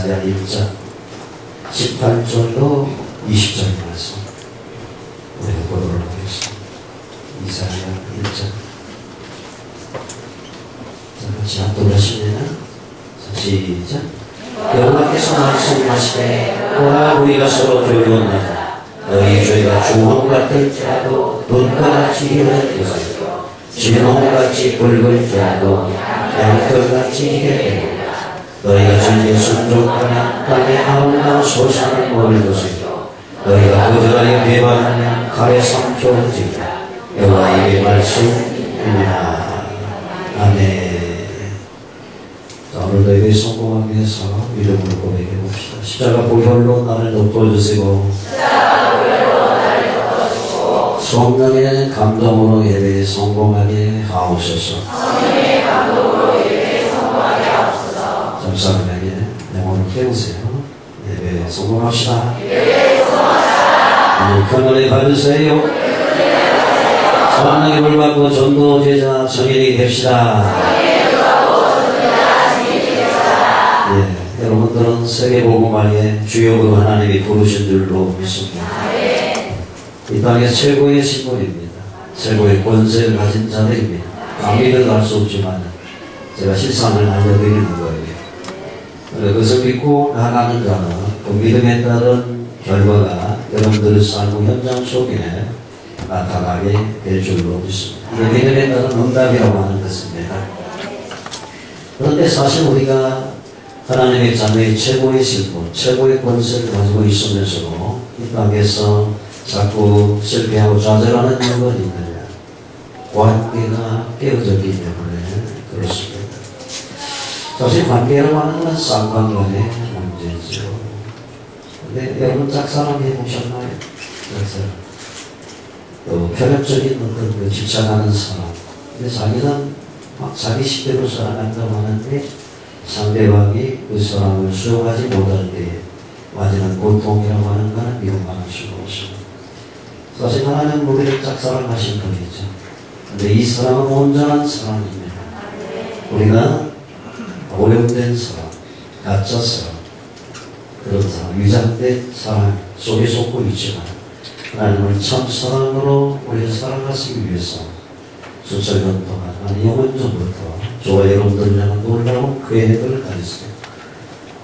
이사야 1장 18절로 20절 말씀 우리가 보도록 하겠습니다. 이사야 1장. 자, 같이 합독하시면 시작. 여호와께서 말씀하시되 오라 우리가 서로 교류하자. 너희 죄가 주홍 같을지라도 눈같이 hir어지고 진홍같이 붉을지라도 양털같이 희게 되리라. 너희가 진리에 순종하면 땅에 아름다운 소산을 먹을 것이요 너희가 거절하여 배반하면 칼에 상처지리라. 여호와의 말씀입니다. 아멘. 자, 오늘도 예배 성공하기 위해서 믿음으로 고백해 봅시다. 십자가 보혈로 나를 덮어주시고 성령의 감동으로 예배에 성공하게 하옵소서. 감사하게 영혼을 깨우세요. 예배 성공합시다. 큰 은혜 받으세요. 성령의 물 받고 전도 제자 정인이 됩시다. 예, 여러분들은 세계복음화의 주역으로 하나님이 부르신 줄로 믿습니다. 이 땅의 최고의 신분입니다. 최고의 권세를 가진 자들입니다. 감리를 알 수 없지만 제가 실상을 알려드리는 거예요. 그것을 믿고 나가는 자는 그 믿음에 따른 결과가 여러분들의 삶의 현장 속에 나타나게 될 줄로 믿습니다. 믿음에 따른 응답이라고 하는 것입니다. 그런데 사실 우리가 하나님의 자녀의 최고의 신분, 최고의 권세를 가지고 있으면서도 이 땅에서 자꾸 실패하고 좌절하는 이유가 있느냐? 관계가 깨어졌기 때문에 그렇습니다. 사실 관계라고 하는 건 쌍방간의 문제죠. 근데 여러분 짝사랑 해보셨나요? 짝사랑. 또 편협적인 어떤 그 집착하는 사람. 근데 자기는 막 자기 식대로 살아간다고 하는데 상대방이 그 사람을 수용하지 못할 때에 와지는 고통이라고 하는 것은 미움받을 수가 없습니다. 사실 하나님 우리를 짝사랑하신 분이죠. 근데 이 사랑은 온전한 사랑입니다. 우리가 오염된 사랑, 가짜 사랑, 그런 사랑, 위장된 사랑 속에 속고 있지만 하나님을 참 사랑으로 우리를 사랑하시기 위해서 수천 년 동안, 아니 영원 전부터 저와 여러분들이라는 놀라운 계획을 가졌어요.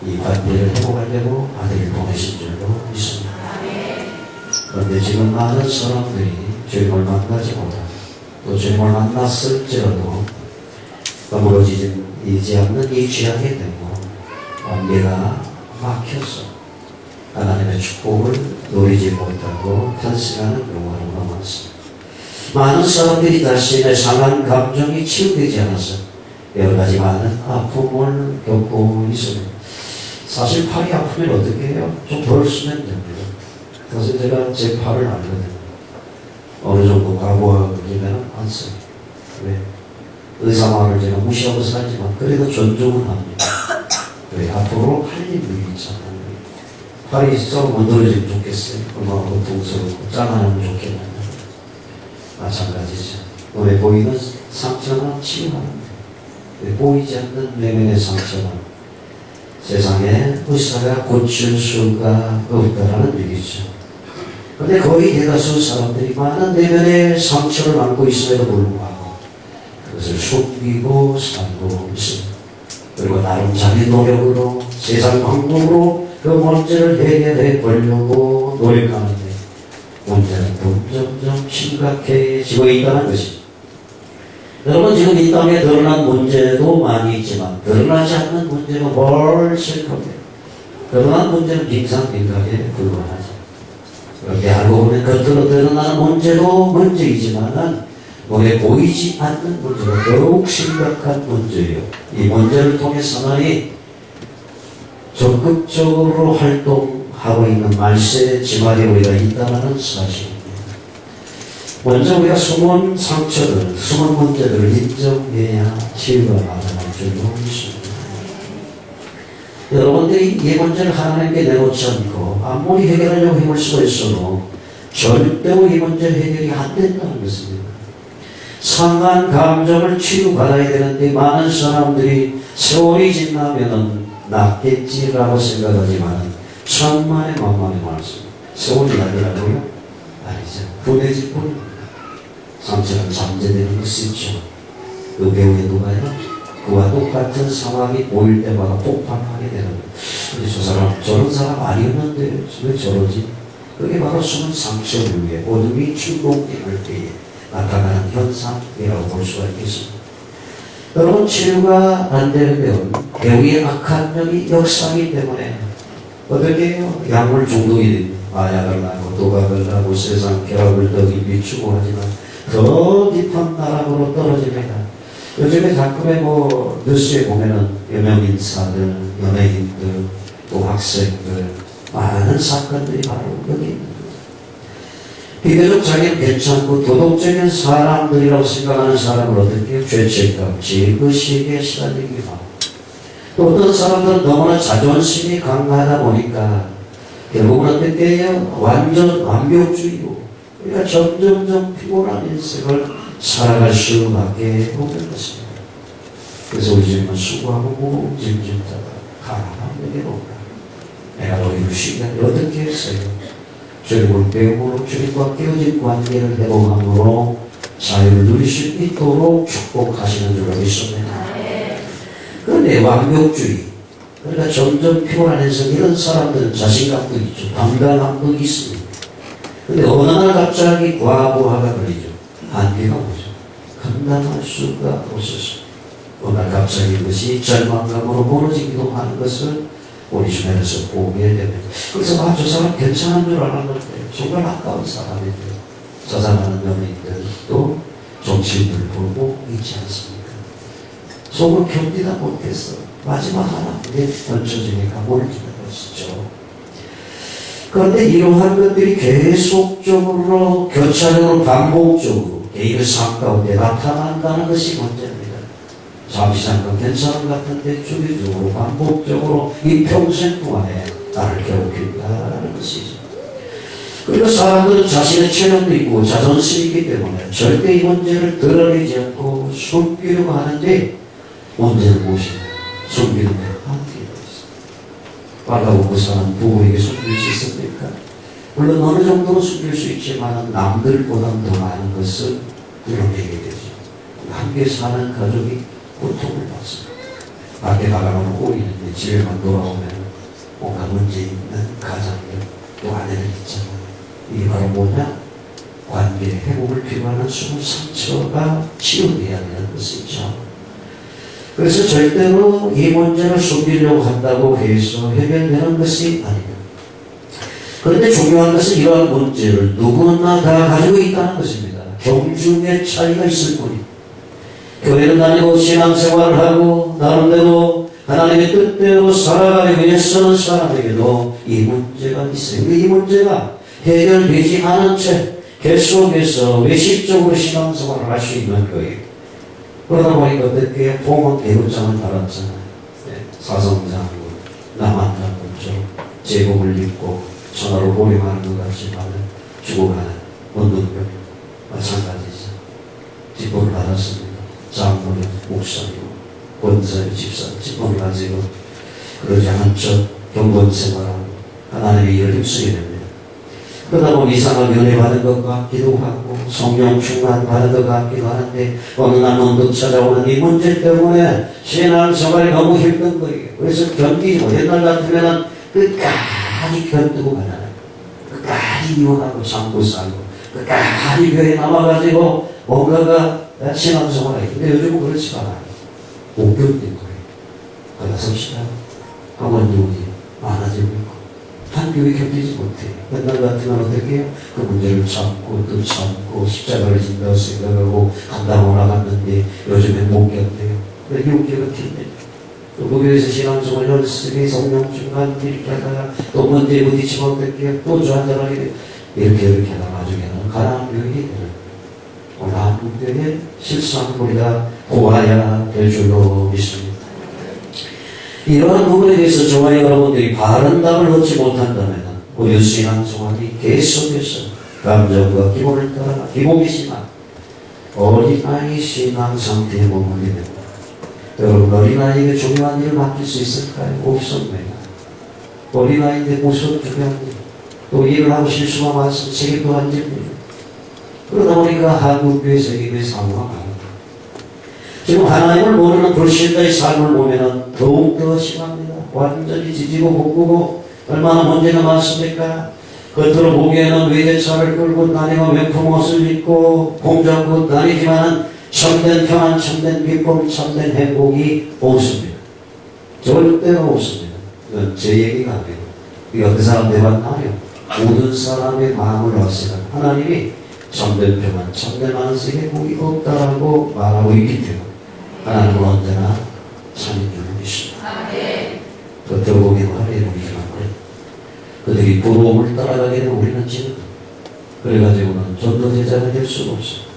이 관계를 회복하려고 아들을 보내신 줄로 믿습니다. 그런데 지금 많은 사람들이 주님을 만나지 못하고 또 주님을 만났을지라도 무너지지 않는 이 죄악에 되고 관계가 막혀서 하나님의 축복을 누리지 못하고 탄식하는 경우가 너무 많습니다. 많은 사람들이 자신의 상한 감정이 치유되지 않아서 여러 가지 많은 아픔을 겪고 있습니다. 사실 팔이 아프면 어떻게 해요? 좀 덜 쓰면 됩니다. 사실 제가 제 팔을 알거든요. 어느 정도 과부하면 안 써요. 왜? 의사 말을 제가 무시하고 살지만 그래도 존중은 합니다. 왜? 앞으로 할 일이 있잖아요. 팔이 썩 만들어지면 좋겠어요. 얼마나 고통스럽고 짠하면 좋겠나요? 마찬가지죠. 왜 보이는 상처는 치유하는데 왜 보이지 않는 내면의 상처는 세상에 의사가 고칠 수가 없다라는 얘기죠. 그런데 거의 대다수 사람들이 많은 내면의 상처를 안고 있음에도 불구하고 그것을 숨기고 살고 있습니다. 그리고 나름 자기 노력으로 세상 방법으로 그 문제를 해결해 보려고 노력하는데 문제는 점점 심각해지고 있다는 것입니다. 여러분 지금 이 땅에 드러난 문제도 많이 있지만 드러나지 않는 문제가 훨씬 큽니다. 드러난 문제는 빙상빙각에 불과하죠. 그렇게 알고 보면 겉으로 드러나는 문제도 문제이지만 눈에 보이지 않는 문제가 더욱 심각한 문제예요. 이 문제를 통해서 하나님 적극적으로 활동하고 있는 말세의 지말이 우리가 있다는 사실입니다. 먼저 우리가 숨은 상처들, 숨은 문제들을 인정해야 치유가 가능할 줄로 믿습니다. 여러분들이 이 문제를 하나님께 내놓지 않고 아무리 해결하려고 힘을 쓰고 있어도 절대로 이 문제 해결이 안 된다는 것입니다. 상한 감정을 치유받아야 되는데 많은 사람들이 세월이 지나면은 낫겠지라고 생각하지만 천만의 만만의 말씀. 세월이 아니라고요? 아니죠. 분해질 뿐입니다. 상처는 잠재되는 것이 있죠. 그 배우에 누가요? 그와 똑같은 상황이 보일 때마다 폭발하게 되는 거예요. 저 사람, 저런 사람 아니었는데 왜 저러지? 그게 바로 숨은 상처 위에 어둠이 충동될 때에 나타나는 현상이라고 볼 수가 있겠습니다. 여러분, 치료가 안 되는 배우의 악한 영이 역사이기 때문에 어떻게 해요? 약물 중독이 됩니다. 마약을 하고 도박을 하고 세상 쾌락을 더 비추고 하지만 더 깊은 나락으로 떨어집니다. 요즘에 가끔의 뉴스에 보면은 유명 인사들, 연예인들, 또 학생들, 많은 사건들이 바로 여기 있는 거예요. 비교적 자기는 괜찮고 도덕적인 사람들이라고 생각하는 사람을 어떻게 죄책감, 질그시기에 시달리기도 하고, 또 어떤 사람들은 너무나 자존심이 강하다 보니까 결국은 어떻게 해요? 완전 완벽주의로 우리가 점점점 피곤한 인생을 살아갈 수밖에 없는 것입니다. 그래서 우리 주님은 수고하고 짐진자가 가난한 내게로 오라. 내가 너희를 쉬게 하려 어떻게 했어요? 주님을 배움으로 주님과 깨어진 관계를 회복함으로 자유를 누릴 수 있도록 축복하시는 줄로 믿습니다. 그런데 완벽주의, 그러니까 점점 피곤한 인생, 이런 사람들은 자신감도 있죠. 당당함도 있습니다. 그런데 어느 날 갑자기 과부하가 걸리죠. 한계가 오죠. 감당할 수가 없었습니다. 어느 날 갑자기 그것이 절망감으로 무너지기도 하는 것을 우리 주변에서 보게 됩니다. 그래서 저 사람 괜찮은 줄 알았는데 정말 아까운 사람인데 자살하는 연예인들 또 정치인들 보고 있지 않습니까? 속을 견디다 못해서 마지막 하나님께 던져지니까 몰리는 것이죠. 그런데 이러한 것들이 계속적으로 교차적으로 반복적으로 개인의 삶 가운데 나타난다는 것이 문제입니다. 잠시 잠깐 괜찮은 것 같은데 주기적으로 반복적으로 이 평생 동안에 나를 괴롭힌다는 것이죠. 그리고 사람들은 자신의 체력도 있고 자존심이 있기 때문에 절대 이 문제를 드러내지 않고 숨기려고 하는데 문제는 무엇입니까? 숨기는 데 한계가 있습니다. 빨라보고 사는 부부에게 숨길 수 있습니까? 물론 어느 정도는 숨길 수 있지만 남들보다는 더 많은 것을 드러내게 되죠. 함께 사는 가족이 고통을 받습니다. 밖에 나가면 꼴이 있는데 집에만 돌아오면 뭔가 문제 있는 가장들 또 아내들 있잖아요. 이게 바로 뭐냐? 관계의 회복을 필요하는 숨은 상처가 치유돼야 되는 것이죠. 그래서 절대로 이 문제를 숨기려고 한다고 해서 해결되는 것이 아닙니다. 그런데 중요한 것은 이러한 문제를 누구나 다 가지고 있다는 것입니다. 경중의 차이가 있을 뿐입니다. 교회를 다니고 신앙생활을 하고 나름대로 하나님의 뜻대로 살아가기 위해서는 사람에게도 이 문제가 있어요. 이 문제가 해결되지 않은 채 계속해서 외식적으로 신앙생활을 할 수 있는 거예요. 그러다 보니까 어떻게 봉헌 대우장을 달았잖아요. 사성장으로 남한 장군처럼 제복을 입고 천하로 보행하는 것 같지만 죽어가는 원동병 마찬가지죠. 직분을 받았습니다. 장로는 목사이고 권사의 집사 직분을 가지고 그러지 않은 척 경건생활하고 하나님의 일을 힘쓰게 됩니다. 그러다 보면 이상한 은혜 받은 것 같기도 하고 성령 충만 받은 것 같기도 하는데 어느 날 문득 찾아오는 이 문제 때문에 신앙생활이 너무 힘든 거예요. 그래서 견디고 옛날 같으면 끝까지 견디고 가잖아요. 끝까지 이혼하고 참고 살고 끝까지 교회에 남아가지고 뭔가가 신앙생활이. 근데 요즘은 그렇지 않아요. 못 견딘 거예요. 그러다 섭시다. 강원도이 많아지고 있고 한 교회 견디지 못해. 옛날 같으면 어떻게 해요? 그 문제를 참고 또 참고 십자가를 진다고 생각하고 간다고 나갔는데 요즘엔 못 견뎌요. 그래서 6개가 팀니다. 또 그 교회에서 신앙생활 연습이 성령 중간 이렇게 하다가 또 문제에 부딪히면 어떻게 해요? 또 주한잔하게 돼요. 이렇게 하다 나중에는 가난한 교회에 되는 오늘 한국교회에 실수한 우리가 고아야 될 줄로 믿습니다. 이러한 부분에 대해서 저와 여러분들이 바른 답을 얻지 못한다면 우리 신앙생활이 계속해서 감정과 기본을 따라 기복이지만 어린아이 신앙 상태에 머물게 됩니다. 여러분, 어린아이에게 중요한 일을 맡길 수 있을까요? 없습니다. 어린아이인데 무슨 중요한 일, 또 일을 하고 실수가 많습니다. 책임도 안 집니다. 그러다 보니까 한국교회에서 이게 사고가 많아요. 지금 하나님을 모르는 불신자의 삶을 보면 더욱더 심합니다. 완전히 지지고 볶고 얼마나 문제가 많습니까? 겉으로 보기에는 외제차를 끌고 다니고 명품 옷을 입고 공장고 다니지만 참된 평안, 참된 기쁨, 참된 행복이 없습니다. 절대로 없습니다. 이건 제 얘기가 아니고 이게 어떤 사람들만 나요. 모든 사람의 마음을 왔으면 하나님이 참된 평안, 참된 안식의 행복이 없다라고 말하고 있기 때문에 하나님은 언제나 참인 줄 믿습니다. 겉으로 보기에는 할렐루야지만 그들이 부러움을 따라가게 되면 우리는 지금 그래가지고는 전도제자가 될 수가 없어요.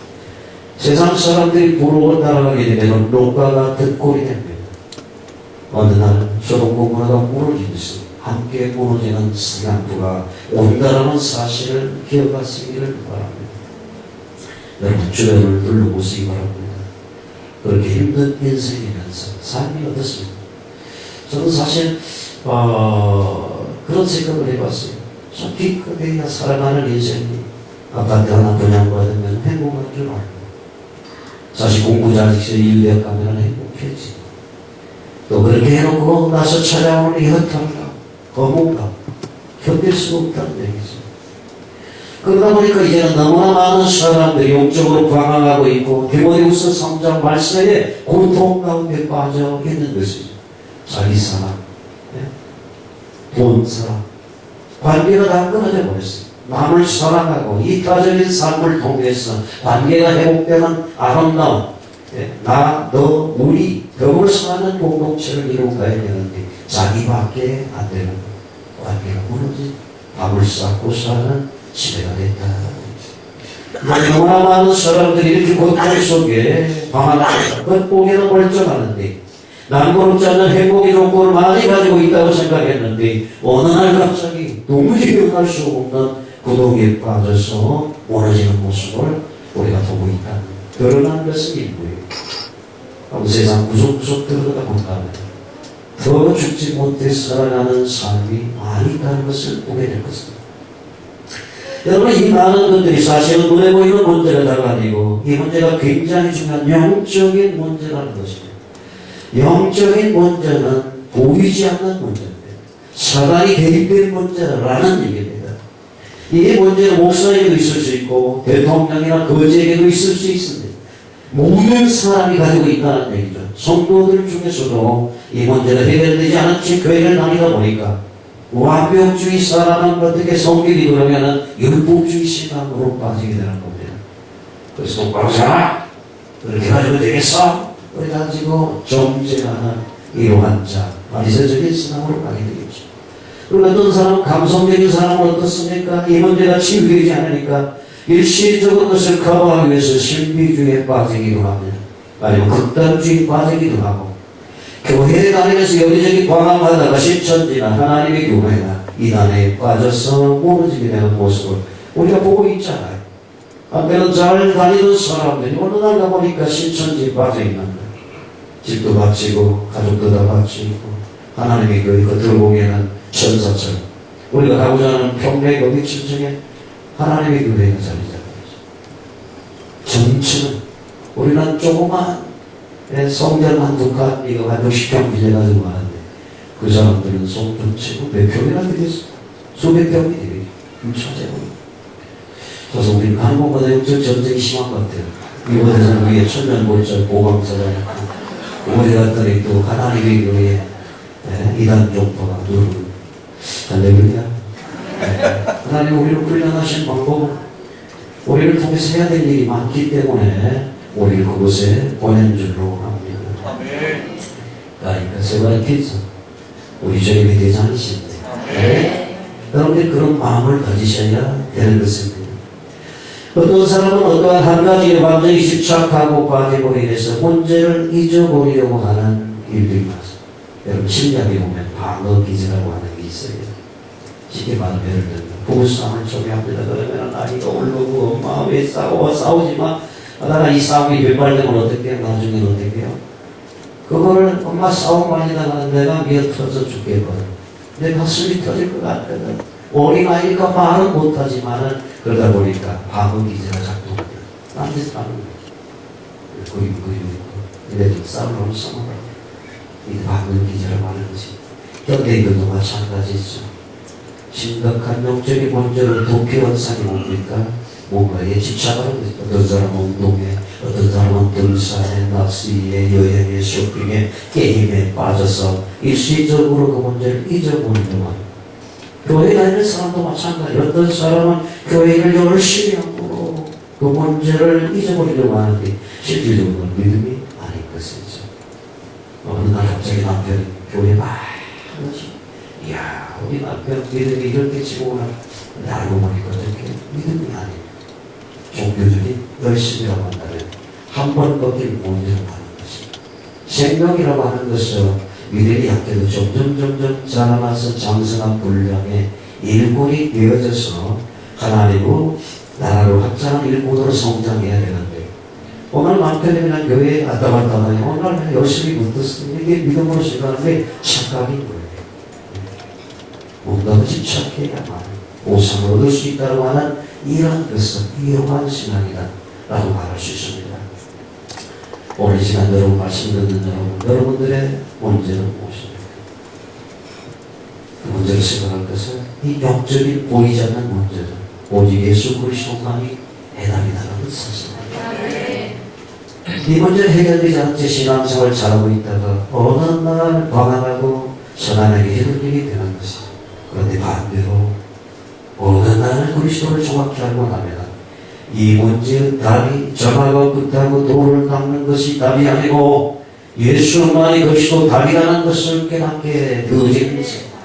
세상 사람들이 부러움을 따라가게 되면 녹과 같은 꼴이 됩니다. 어느 날 소돔과 고모라가 무너지듯이 함께 무너지는 사냥부가 온다라는 사실을 기억하시기를 바랍니다. 여러분 주변을 둘러보시기 바랍니다. 그렇게 힘든 인생이면서 삶이 어떻습니까? 저는 사실 그런 생각을 해봤어요. 참 기껏해야 살아가는 인생이 아파트 하나 분양받으면 행복한 줄 알고 사실 공부 잘해서 인대학 가면 행복해지. 또 그렇게 해놓고 나서 찾아오는 이 허탈감, 거부감 견딜 수가 없다는 얘기죠. 그러다 보니까 이제는 너무나 많은 사람들이 영적으로 방황하고 있고 디모데후서 3장 말씀에 고통 가운데 빠져 있는 것이죠. 자기 사랑, 돈 사랑, 관계가 다 끊어져 버렸어요. 남을 사랑하고 이타적인 삶을 통해서 관계가 회복되는 아름다운 나, 너, 우리 더불어 사는 공동체를 이루어 가야 되는데 자기밖에 안 되는 관계가 무너진 밥을 쌓고 사는 시대가 됐다. 너무나 많은 사람들이 이렇게 고통 속에 방황하고 겉보기에는 멀쩡하는데 남고롭지 않은 행복의 조건을 많이 가지고 있다고 생각했는데 어느 날 갑자기 도무지 기억할 수 없는 구덩이에 빠져서 무너지는 모습을 우리가 보고 있다. 드러난 것은 일부예요. 세상 구석구석 들어가 본다면 더 죽지 못해 살아가는 삶이 많이 있다는 것을 보게 될 것입니다. 여러분, 이 많은 것들이 사실은 눈에 보이는 문제가 다가 아니고 이 문제가 굉장히 중요한 영적인 문제라는 것입니다. 영적인 문제는 보이지 않는 문제입니다. 사단이 개입된 문제라는 얘기입니다. 이 문제는 목사에게도 있을 수 있고 대통령이나 거지에게도 있을 수 있습니다. 모든 사람이 가지고 있다는 얘기죠. 성도들 중에서도 이 문제가 해결되지 않은 채 교회를 다니다 보니까 완벽주의 사람은 어떻게 성경이 그러면은 율법주의 신앙으로 빠지게 되는 겁니다. 그래서 똑바로 살아! 그렇게 가지고 되겠어? 그래가지고 정죄하는 이러한 자, 바리새적인 신앙으로 가게 되겠죠. 그리고 어떤 사람은 감성적인 사람은 어떻습니까? 이 문제가 치유되지 않으니까 일시적으로 그것을 커버하기 위해서 신비주의에 빠지기도 합니다. 아니면 극단주의에 빠지기도 하고 교회에 다니면서 여기저기 방황하다가 신천지나 하나님의 교회나 이단에 빠져서 무너지게 되는 모습을 우리가 보고 있잖아요. 한때는 잘 다니던 사람들이 어느 날 가보니까 신천지에 빠져있는 거예요. 집도 바치고 가족도 다 바치고 하나님의 교회 겉으로 보기에는 천사처럼 우리가 가고자 하는 평택 어디 층층에 하나님의 교회가 자리 잡아야죠. 정치는 우리는 조그만 성전 한두 칸, 이거 한 60평 빌려가지고 하는데 그 사람들은 성전 치고 몇 평이나 되겠어? 수백 평이 되겠죠. 찾아보니. 그래서 우리는 가는 곳마다 영적 전쟁이 심한 것 같아요. 이곳에서는 위에 천년골절 보강사가 있고 어디 갔더니 또 하나님의 교회에 이단 종파가 누르고 할렐루야. 하나님 우리를 훈련하신 방법은 우리를 통해서 해야 될 일이 많기 때문에 우리를 그곳에 보낸 줄로 합니다. 그러니까 세바리께서 우리 저에게 대장이신데 여러분들이 그런 마음을 가지셔야 되는 것입니다. 어떤 사람은 어떠한 한 가지에 완전히 집착하고 빠지고 이래서 문제를 잊어버리려고 하는 일들이 많습니다. 여러분 신약에 보면 방어기제라고 하는 게 있어요. 쉽게 말하면 예를 들면 부부싸움을 초래합니다. 그러면 아이가 울고 엄마 왜 싸우지 마. 하다가 이 싸움이 변발되면 어떻게 해요? 나중에는 어떻게 해요? 그거를 엄마 싸움 많이 나가는 내가 미어 터져 죽겠거든. 내 가슴이 터질 것 같거든. 어린아이니까 말은 못하지만은 그러다 보니까 방어기제가 작동돼요. 딴 데서 하는 거예요. 그리고 얘네들 싸우려면 싸워라. 이 방어기제라고 하는 것이 현대인들도 마찬가지죠. 심각한 영적인 문제를 도피원상이 뭡니까? 뭔가에 집착하는 거죠. 어떤 사람은 운동에, 어떤 사람은 등산에, 낚시에, 여행에, 쇼핑에, 게임에 빠져서 일시적으로 그 문제를 잊어버리더만. 교회 다니는 사람도 마찬가지예요. 어떤 사람은 교회를 열심히 하고 그 문제를 잊어버리려고 하는데 실질적으로 믿음이 아닌 것이죠. 어느 날 갑자기 남편이 교회 막 하지. 이야, 우리 남편 믿음이 이렇게 지고나. 근데 알고 보니까 어떻게 믿음이 아니에요. 종교적인 열심이라고 한다면 한 번 꺾일 문제를 하는 것입니다. 생명이라고 하는 것은 믿음이 약해도 점점 자라나서 장성한 분량의 일꾼이 되어져서 하나님으로 나라를 확장한 일꾼으로 성장해야 되는데 오늘 남편이랑 교회에 왔다 갔다 하니 오늘 열심히 붙었으니 이게 믿음으로 생각하는데 착각인 거예요. 뭔가 집착해야만 보상을 얻을 수 있다고 하는 이런 것은 위험한 신앙이다 라고 말할 수 있습니다. 오늘 시간 여러분 말씀 듣는 여러분들의 문제는 무엇입니까? 그 문제를 생각할 것은 이 영적인 보이지 않는 문제는 오직 예수 그리스도만이 해답이다라는 사실입니다. 이 문제는 해결되지 않은 채 신앙생활을 잘하고 있다가 어느 날 방황하고 선한에게 해결되게 되는 것이죠. 그런데 반대로 어느 날 그리스도를 정확히 알고 나면 이 문제의 답이 전화가 끝하고 돌을 닦는 것이 답이 아니고 예수만이 그리스도 답이라는 것을 깨닫게 되어지는 것입니다.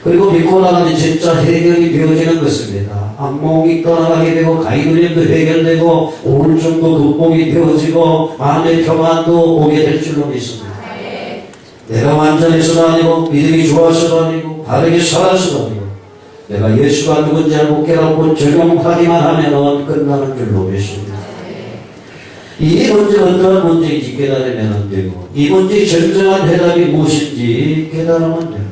그리고 믿고 나가면 진짜 해결이 되어지는 것입니다. 악몽이 떠나가게 되고 가이들림도 해결되고 우울증도 극복이 되어지고 마음의 평안도 오게 될 줄로 믿습니다. 내가 완전해서도 아니고 믿음이 좋아서도 아니고 바르게 살아서도 아니고 내가 예수가 누군지 알고 깨닫고 적용하기만 하면 끝나는 줄로 믿습니다. 이 문제가 어떠한 문제인지 깨달으면 안 되고 이 문제의 진정한 해답이 무엇인지 깨달으면 안 됩니다.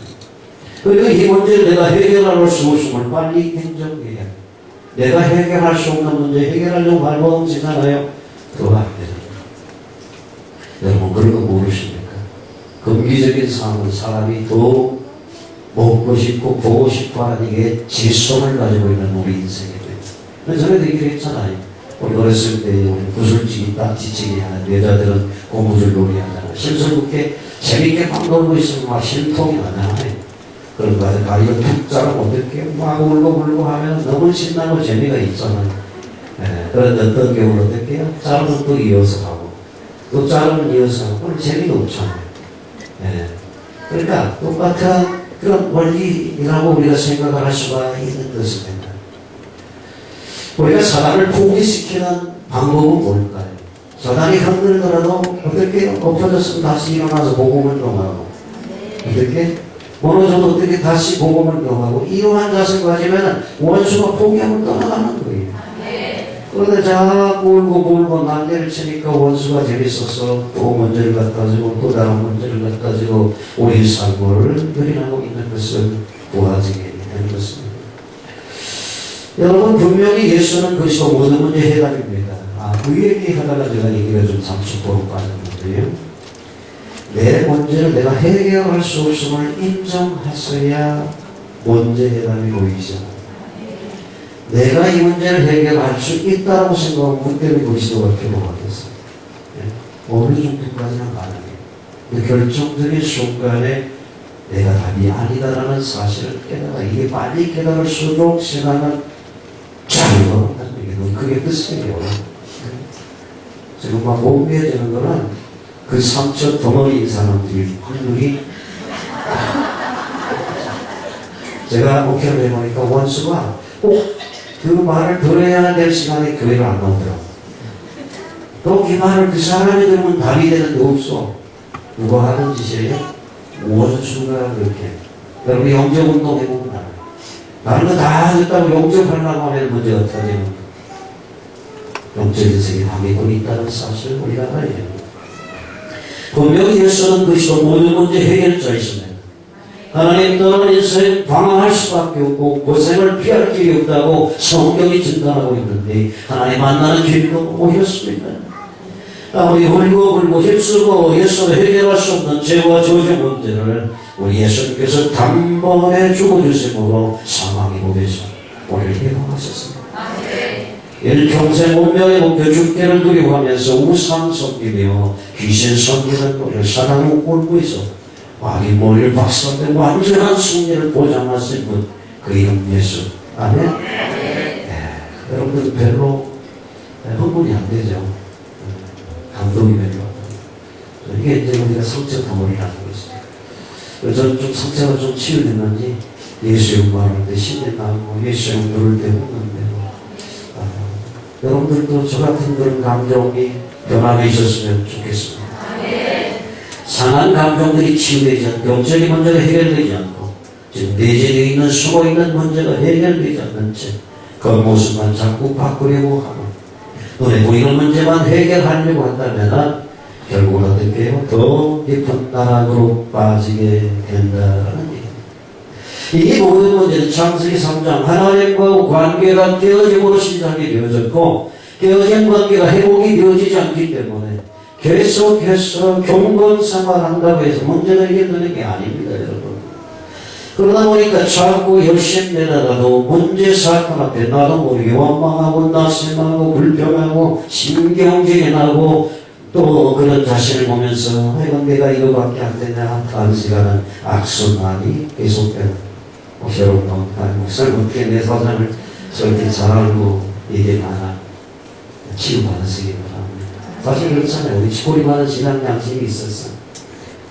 그리고 이 문제를 내가 해결할 수 없음을 빨리 인정해야 해요. 내가 해결할 수 없는 문제 해결하려고 발버둥치잖아요. 그거 안 됩니다. 여러분 그런 거 모르십니까? 금기적인 상황은 사람이 더 먹고 싶고 보고 싶어 하는 이게 지성을 가지고 있는 우리 인생이에요. 전에도 얘기를 했잖아요. 우리 어렸을 때 우리 구슬치기, 딱지치기 하는 여자들은 고무줄 놀이 하잖아요. 심술궂게 재밌게 막 놀고 있으면 막 심통이 나잖아요. 그런 거 가지고 다리를 툭 자르고 어떻게 막 울고 하면 너무 신나고 재미가 있잖아요. 그런데 어떤 경우는 어떻게 해요? 자르면 또 이어서 가고 또 자르면 이어서 가고 그럼 재미가 없잖아요. 그러니까 똑같은 그런 원리라고 우리가 생각을 할 수가 있는 것입니다. 우리가 사단을 포기시키는 방법은 뭘까요? 사단이 흔들더라도 어떻게 엎어졌으면 다시 일어나서 복음을 경험하고 어떻게 무너져도 어떻게 다시 복음을 경험하고 이러한 자세를 가지면 원수가 포기하고 떠나가는 거예요. 그런데 자꾸 울고 난리를 치니까 원수가 재밌어서 또 문제를 갖다 주고 또 다른 문제를 갖다 주고 우리 삶을 유린하고 있는 것을 보아지게 되는 것입니다. 여러분 분명히 예수는 그리스도 모든 문제 해답입니다. 그 얘기하다가 제가 얘기가 좀 잠시보로 빠졌는데요. 내 문제를 내가 해결할 수 없음을 인정하셔야 문제 해답이 보이죠. 내가 이 문제를 해결할 수 있다고 생각하면 그때는 그리스도가 필요하겠어요. 어느 정도까지는 가능해요. 근데 결정적인 순간에 내가 답이 아니다라는 사실을 깨달아 이게 빨리 깨달을수록 신앙은 자유가 온다는 얘기는 그게 뜻이에요. 지금 막 몸매해지는 거는 그 상처 덩어리인 사람들이 확률이 제가 목회를 해보니까 원수가 꼭 그 말을 들어야 될 시간에 교회를 안 나오더라고. 또 이 말을 그 사람이 들으면 답이 되는 게 없어. 누가 하는 짓이에요? 원수가 그렇게. 여러분 영접운동 해보면 알아요. 다른 거 다 듣다고 영접하려고 하면 문제가 터지는 거예요. 영적인 세계에 방해꾼이 있다는 사실을 우리가 알아야 됩니다. 분명히 예수는 그리스도 모든 문제 해결자이십니다. 하나님 떠나는 인생 방황할 수밖에 없고 고생을 피할 길이 없다고 성경이 진단하고 있는데 하나님 만나는 길도 오셨습니다. 아무리 훌고불고 힘쓰고 예수로 해결할 수 없는 죄와 저주 문제를 우리 예수님께서 단번에 죽어주심으로 사망의 몸에서 우리를 해방하셨습니다. 일평생 운명의 목표 죽기를 두려워하면서 우상 섬기며 귀신 섬기는 우리를 사랑으로 꼴고 있어 왕이 머리를 박살내고 완전한 승리를 보장하신 분, 그 이름 예수. 아멘. 여러분들 별로 흥분이 안 되죠. 감동이 별로. 이게 이제 우리가 성적 덩어리라는 것이죠. 저는 좀 성적을 좀 치유됐는지 예수 영광을 때 신이 나고 예수 영 누를 때 웃는데 여러분들도 저 같은 그런 감정이 변화가 있었으면 좋겠습니다. 상한 감정들이 치유되지 않고 영적인 문제가 해결되지 않고 지금 내재되어 있는 숨어있는 문제가 해결되지 않는 채 그 모습만 자꾸 바꾸려고 하고 눈에 보이는 문제만 해결하려고 한다면 결국은 어떻게 해요? 더 깊은 나락으로 빠지게 된다는 얘기입니다. 이 모든 문제는 창세기 3장 하나님과 관계가 깨어짐으로 시작이 되어졌고 깨어진 관계가 회복이 되어지지 않기 때문에 계속해서 경건 생활한다고 해서 문제가 해결되는 게 아닙니다, 여러분. 그러다 보니까 자꾸 열심히 내다가도 문제 사건 앞에 나도 모르게 원망하고 낙심하고 불평하고 신경질이 나고 또 그런 자신을 보면서 이건 내가 이거밖에 안 되냐 탄식하는 악순환이 계속되는 여러분, 목사님 어떻게 내 사장을 저렇게 잘 알고 이게 많아 치유받으시기 바랍니다. 사실 그렇잖아요. 우리 치고리만한 지난 양심이 있었어.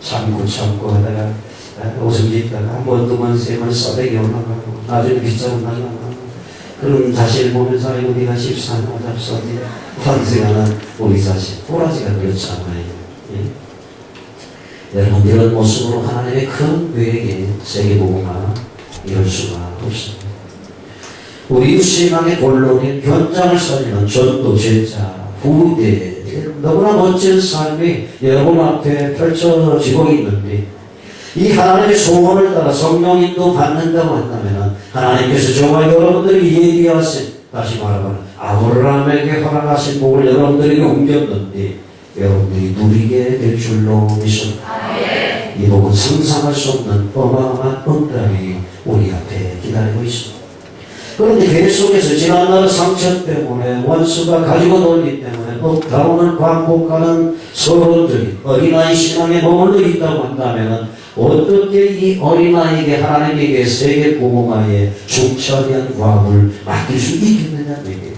참고 하다가 오줌 짓다가 한 번, 두 번, 세 번 써대기 올라가고 나중에 빗자루 날라가고 그런 자신을 보면서 이거 네가 14년 잡서지 탄생하는 우리 자신 꼬라지가 그렇잖아요. 예? 여러분 이런 모습으로 하나님의 큰 계획에 세계복음화 이럴 수가 없습니다. 우리 신앙의 본론인 현장을 살리는 전도 제자 후대 너무나 멋진 삶이 여러분 앞에 펼쳐지고 있는데 이 하나님의 소원을 따라 성령님도 받는다고 한다면 하나님께서 정말 여러분들이 얘기하신 다시 말하면 아브라함에게 허락하신 복을 여러분들에게 옮겼는데 여러분들이 누리게 될 줄로 믿습니다. 이 복은 상상할 수 없는 어마어마한 응답이 우리 앞에 기다리고 있습니다. 그런데 계속해서 지난날 상처 때문에 원수가 가지고 놀기 때문에 다운을 반복하는 서론들이 어린아이 신앙에 머물러 있다고 한다면 어떻게 이 어린아이에게 하나님에게 세계 복음화에 중차대한 과업을 맡길 수 있겠느냐는 얘기예요.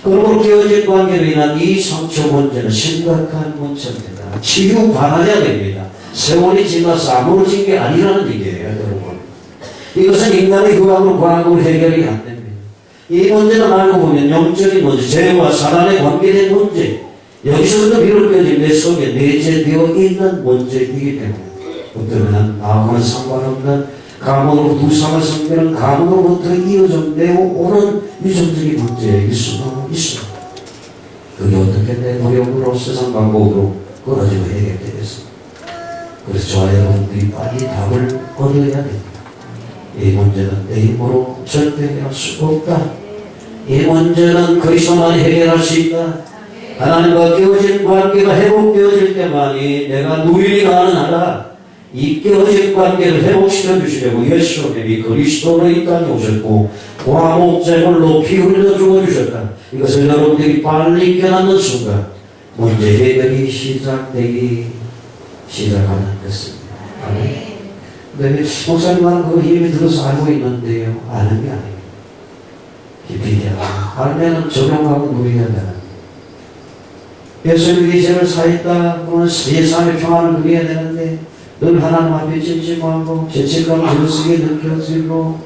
그러므로 깨어진 관계로 인한 이 상처 문제는 심각한 문제입니다. 치유 받아야 됩니다. 세월이 지나서 아무러진 게 아니라는 얘기예요, 여러분. 이것은 인간의 후학으로 과학으로 해결이 안 됩니다. 이 문제는 알고 보면 영적인 문제, 죄와 사단에 관계된 문제, 여기서부터 비롯되어진 내 속에 내재되어 있는 문제이기 때문에 어쩌면 아무런 상관없는 가문으로 두상을 섬기는 가문으로부터 이어져 내려오는 유전적인 문제일 수가 있습니다. 그게 어떻게 내 노력으로 세상 방법으로 끊어지고 해결되겠습니다. 그래서 저와 여러분들이 빨리 답을 얻어야 됩니다. 이 문제는 내 힘으로 절대 해결할 수 없다. 이 문제는 그리스도만 해결할 수 있다. 하나님과 깨어진 관계가 회복되어질 때만이 내가 누일이 가능하다. 이 깨어진 관계를 회복시켜 주시려고 예수님이 그리스도로 이 땅에 오셨고 화목제물로 피 흘려 죽어주셨다. 이것을 여러분들이 빨리 깨닫는 순간 문제 해결이 시작하는 것입니다. 아멘. 네, 목사님은 그 힘이 들어서 알고 있는데요. 아는 게 아니에요. 깊이 알면 적용하고 누려야 되는. 예수님이 죄를 사했다. 그러면 세상의 평안을 누려야 되는데 늘 하나님 앞에 찜찜하고 죄책감 들쓰게 느껴지고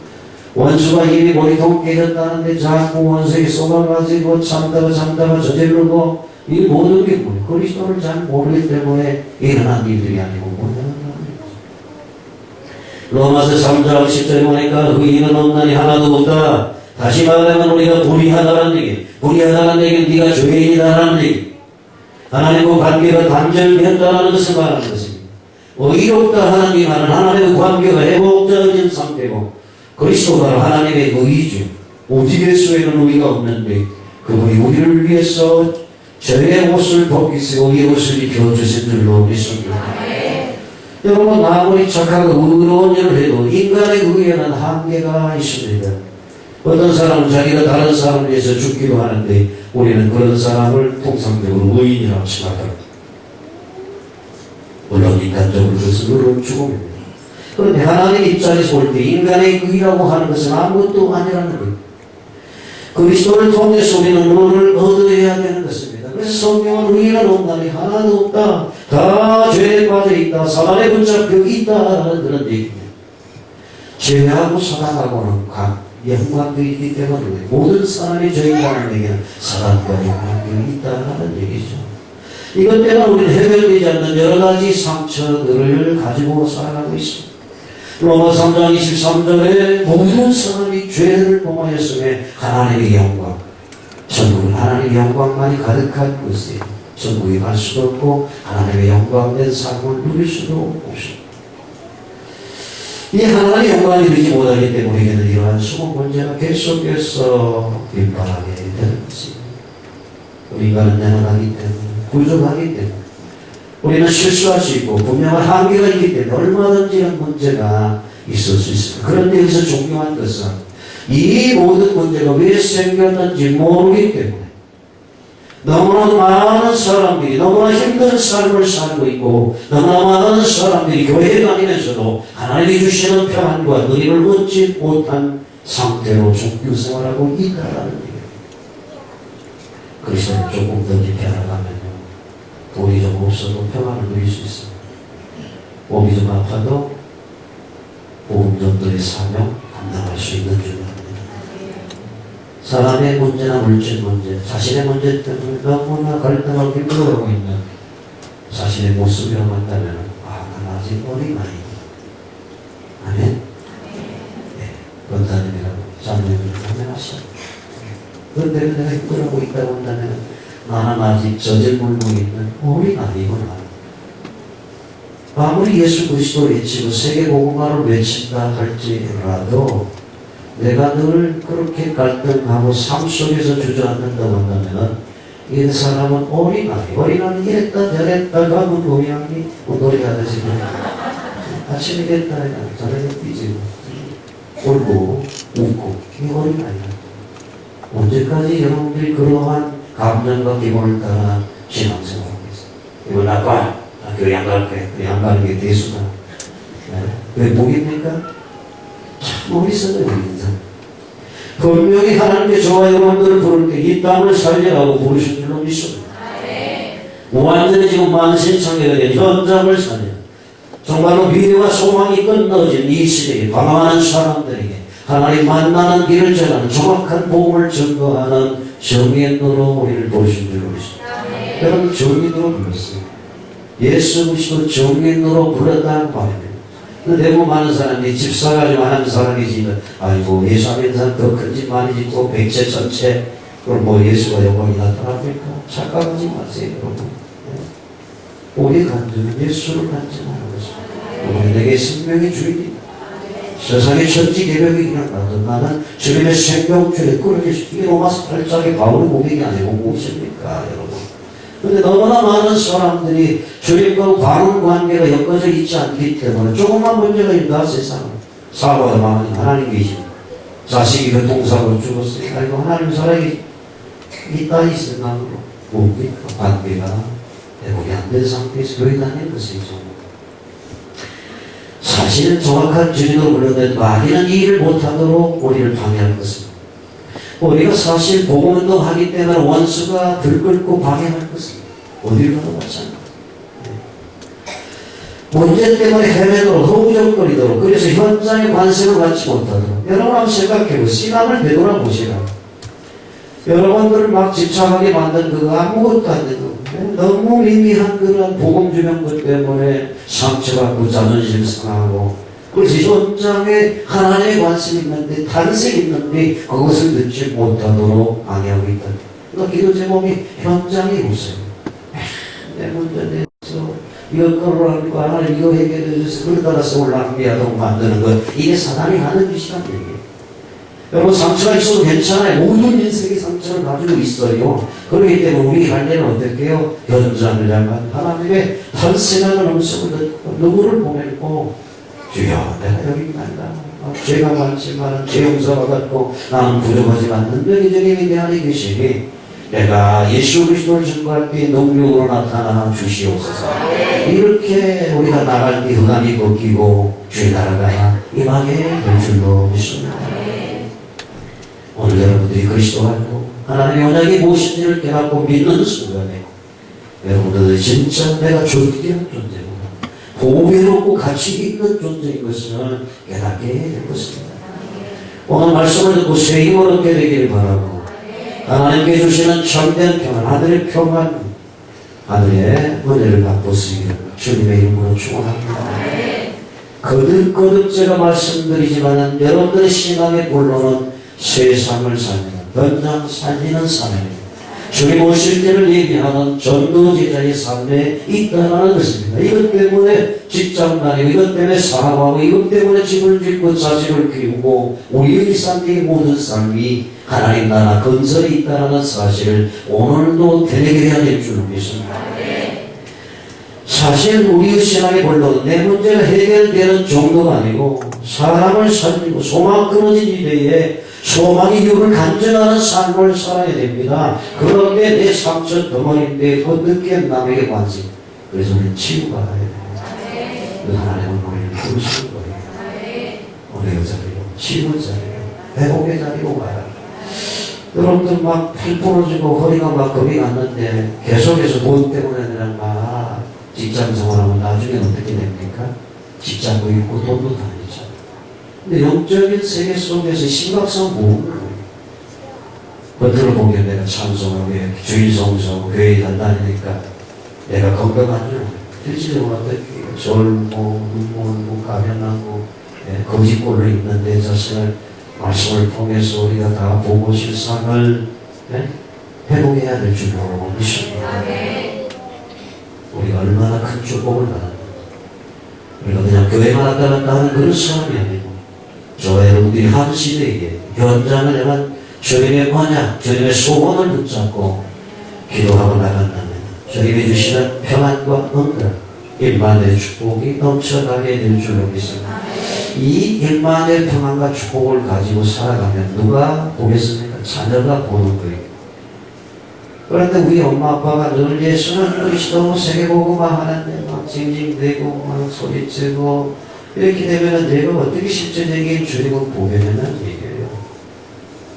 원수가 이미 머리통 깨졌다는데 자꾸 원수에게 쏘아가지고 참다가 저지르고 이 모든 게 뭐예요? 그리스도를 잘 모르기 때문에 일어난 일들이 아니고 뭐냐는 로마서 3장 10절에 보니까 의인은 없나니 하나도 없다. 다시 말하면 우리가 불의하다는 얘기. 불의하다는 얘기는 네가 죄인이다라는 얘기. 하나님과 관계가 단절된다는 것을 말하는 것입니다. 의롭다 하나님 하는 하나님의 관계가 회복되어진 상태고 그리스도가 하나님의 의주 오직 예수에는 의가 없는데 그분이 우리를 위해서 저의 옷을 벗기시고 이 옷을 입혀주신 줄로 믿습니다. 여러분 아무리 착하고 의로운 일을 해도 인간의 의에는 한계가 있습니다. 어떤 사람은 자기가 다른 사람을 위해서 죽기도 하는데 우리는 그런 사람을 통상적으로 의인이라고 생각합니다. 물론 인간적으로 그것은 의로운 죽음입니다. 그런데 하나님 입장에서 볼 때 인간의 의라고 하는 것은 아무것도 아니라는 거예요. 그리스도를 통해서 우리는 의를 얻어야 되는 것입니다. 그래서 성경은 의인은 없나니 하나도 없다. 다 죄에 빠져 있다. 사단에 붙잡혀 있다는 그런 얘기입니다. 죄하고 사단하고는 연관되어 있기 때문에 모든 사람이 죄인간에게는 사단과 연관되어 있다는 얘기죠. 이것 때문에 우리는 해결되지 않는 여러 가지 상처들을 가지고 살아가고 있습니다. 로마 3장 23절에 모든 사람이 죄를 범하였음에 하나님의 영광, 천국은 하나님의 영광만이 가득한 것이에요. 천국에 갈 수도 없고 하나님의 영광된 삶을 누릴 수도 없습니다. 이 하나님의 영광이 누리지 못하기 때문에 우리에게는 이러한 수고 문제가 계속해서 빈발하게 되는 것입니다. 우리 인간은 연약하기 때문에 부족하기 때문에 우리는 실수할 수 있고 분명한 한계가 있기 때문에 얼마든지 이런 문제가 있을 수 있습니다. 그런데 여기서 중요한 것은 이 모든 문제가 왜 생겼는지 모르기 때문에 너무나 많은 사람들이 너무나 힘든 삶을 살고 있고 너무나 많은 사람들이 교회에 다니면서도 하나님이 주시는 평안과 의를 얻지 못한 상태로 종교 생활하고 있다는 얘기예요. 그래서 조금 더 깊게 알아가면요 돈이 좀 없어도 평안을 누릴 수 있습니다. 몸이 좀 아파도 복음 전도의 사명 감당할 수 있는 줄 압니다. 사람의 문제나 물질 문제, 자신의 문제 때문에 너무나 갈등하고 힘들어하고 있는 자신의 모습이라고 한다면 난 아직 어린아이. 아멘? 네, 권사님이라고 자녀님을 하면하시오. 그런데 내가 힘들어하고 있다고 한다면 나는 아직 젖을 물고 있는 어린아이구나. 아무리 예수 그리스도를 외치고 세계복음화를 외친다 할지라도 내가 늘 그렇게 갈등하고 삶 속에서 주저앉는다고 한다면 이 사람은 어린아이 이랬다 저랬다 가면 고양이 놀이 하듯이 아침에 됐다 저녁에 뛰지 울고 웃고 이 어린아이야. 언제까지 여러분들이 그러한 감정과 기본을 따라 신앙생활하고 있어요. 이건 아빠 교회 안 갈 거야. 교회 안 가는 게 대수다. 왜 목입니까? 참 어리석어요. 인생. 분명히 하나님께 저와 여러분들을 부를 때 이 땅을 살려라고 부르신 줄로 믿습니다. 완전히 지금 만신창회가 된 현장을 살려 정말로 미래와 소망이 끊어진 이 시대에 방황하는 사람들에게 하나님 만나는 길을 전하는 정확한 복음을 전도하는 정인으로 우리를 부르신 줄로 믿습니다. 여러분 정인으로 불렀어요. 예수 그리스도 정인으로 불렀다는 말입니다. 대부분 많은 사람들이 집사가지고 하는 사람이지 아이고 예수 안 믿는 사람 더 큰 집 많이 짓고 백채 전체 그걸 뭐 예수가 영광이 나타납니까? 착각하지 마세요 여러분. 우리 간증은 예수를 간증하는 것입니다. 우리 내게 생명의 주인입니다. 세상의 천지 개벽이 일어나도 나는 주님의 생명줄에 끌어질 이게 로마서 8장의 바울의 고백이 아니고 무엇입니까 여러분. 그런데 너무나 많은 사람들이 주님과 바른 관계가 엮어져 있지 않기 때문에 조금만 문제가 있다 세상은 사고가 많으니 하나님 계십니다. 자식이 교통사고로 죽었으니 아이고 하나님 살아있다 이 생각으로 뭡니까? 관계가 회복이 안 된 상태에서 교회 다니는 것이죠. 사실은 정확한 주인으로 불렀는데 마귀는 이 일을 못하도록 우리를 방해할 것입니다. 우리가 사실 복음운동 하기 때문에 원수가 들끓고 방해할 것입니다. 어디를 가도 마찬가지입니다. 문제 때문에 헤매도록 허우적거리도록 그래서 현장에 관심을 갖지 못하도록 여러분 한번 생각해보세요. 신앙을 되돌아보시라. 여러분들을 막 집착하게 만든 그거 아무것도 안 되고 너무 미미한 그런 복음 주변 것 때문에 상처받고 자존심 상하고 그래서 현장에 하나님의 관심이 있는데 탄생이 있는데 그것을 듣지 못하도록 방해하고 있다. 그러니까 기도 제목이 현장에 오세요. 내 문제 내서 이거 끌어라고 하나님 이거 해결해서 그걸 따라서 올라가게 만드는 것, 이게 사단이 하는 짓이란 얘기예요. 여러분, 상처가 있어도 괜찮아요. 모든 인생의 상처를 가지고 있어요. 그렇기 때문에 우리 할 때는 어떻게 해요? 현장을 향한 하나님의 탄생하는 음성을 듣고 누구를 보내고, 주여 내가 여기 있나이다. 죄가 많지만 죄 용서받았고 나는 부족하지만 능력이 주님이 내 안에 계시니 내가 예수 그리스도를 증거할 때 능력으로 나타나 주시옵소서. 이렇게 우리가 나갈 때 흑암이 벗기고 주의 나라가 임하게 될 줄로 믿습니다. 오늘 여러분들이 그리스도 알고 하나님의 언약이 무엇인지를 깨닫고 믿는 순간에 여러분들은 진짜 내가 존귀한 존재구나, 보배롭고 가치 있는 존재인 것을 깨닫게 될 것입니다. 오늘 말씀을 듣고 새 힘을 얻게 되기를 바라고, 하나님께 주시는 참된 평안, 하늘의 평안, 하늘의 은혜를 맛보시기를 주님의 이름으로 축원합니다. 거듭거듭 제가 말씀드리지만 여러분들의 신앙의 본론은 세상을 살리는, 변장 살리는 삶입니다. 주님 오실 때를 예비하는 전도제자의 삶에 있다는 것입니다. 이것 때문에 직장 다니고, 이것 때문에 사업하고, 이것 때문에 집을 짓고 자식을 키우고 우리의 삶의 모든 삶이 하나님 나라 건설이 있다는 사실을 오늘도 되새겨야 될 줄 믿습니다. 사실 우리의 신앙의 본론은 내 문제가 해결되는 정도가 아니고 사람을 살리고 소망 끊어진 이래에 소망의 육을 간증하는 삶을 살아야 됩니다. 그런데 내 상처 덩어리인데 어떻게 남에게 관심? 그래서 우리는 치유가 가야 됩니다. 그 하나님은 우리를 부르시는 거예요. 은혜의 자리로, 치유의 자리로, 회복의 자리로 가야. 여러분들 막 팔 부러지고 허리가 막 겁이 났는데 계속해서 돈 때문에 그냥 막 직장 생활하면 나중에 어떻게 됩니까? 직장도 있고 돈도 다니죠. 근데 영적인 세계 속에서 심각성 모으는 거예요. 겉으로 보기엔 내가 찬송하고 주일 성수하고 교회에 다니니까 내가 건강한 줄 실질적으로 어떻게 졸고 눈물 가면하고 거짓골로 있는 내 자신을 말씀을 통해서 우리가 다 보고 실상을 회복해야 될 줄로 믿습니다. 우리가 얼마나 큰 축복을 받았는가. 우리가 그냥 교회만 왔다 갔다 하는 그런 사람이 아니고 저와 여러분들이 한 시대에 현장을 향한 주님의 언약, 주님의 소원을 붙잡고 기도하고 나간다면 주님이 주시는 평안과 응답, 일만의 축복이 넘쳐나게 될 줄로 믿습니다. 이 일만의 평안과 축복을 가지고 살아가면 누가 보겠습니까? 자녀가 보는 거예요. 그런데 우리 엄마 아빠가 늘 예수는 그리스도 세계복음화 하는데 막 징징대고 막 소리치고 이렇게 되면 내가 어떻게 실제적인 주님을 보겠냐는 얘기예요.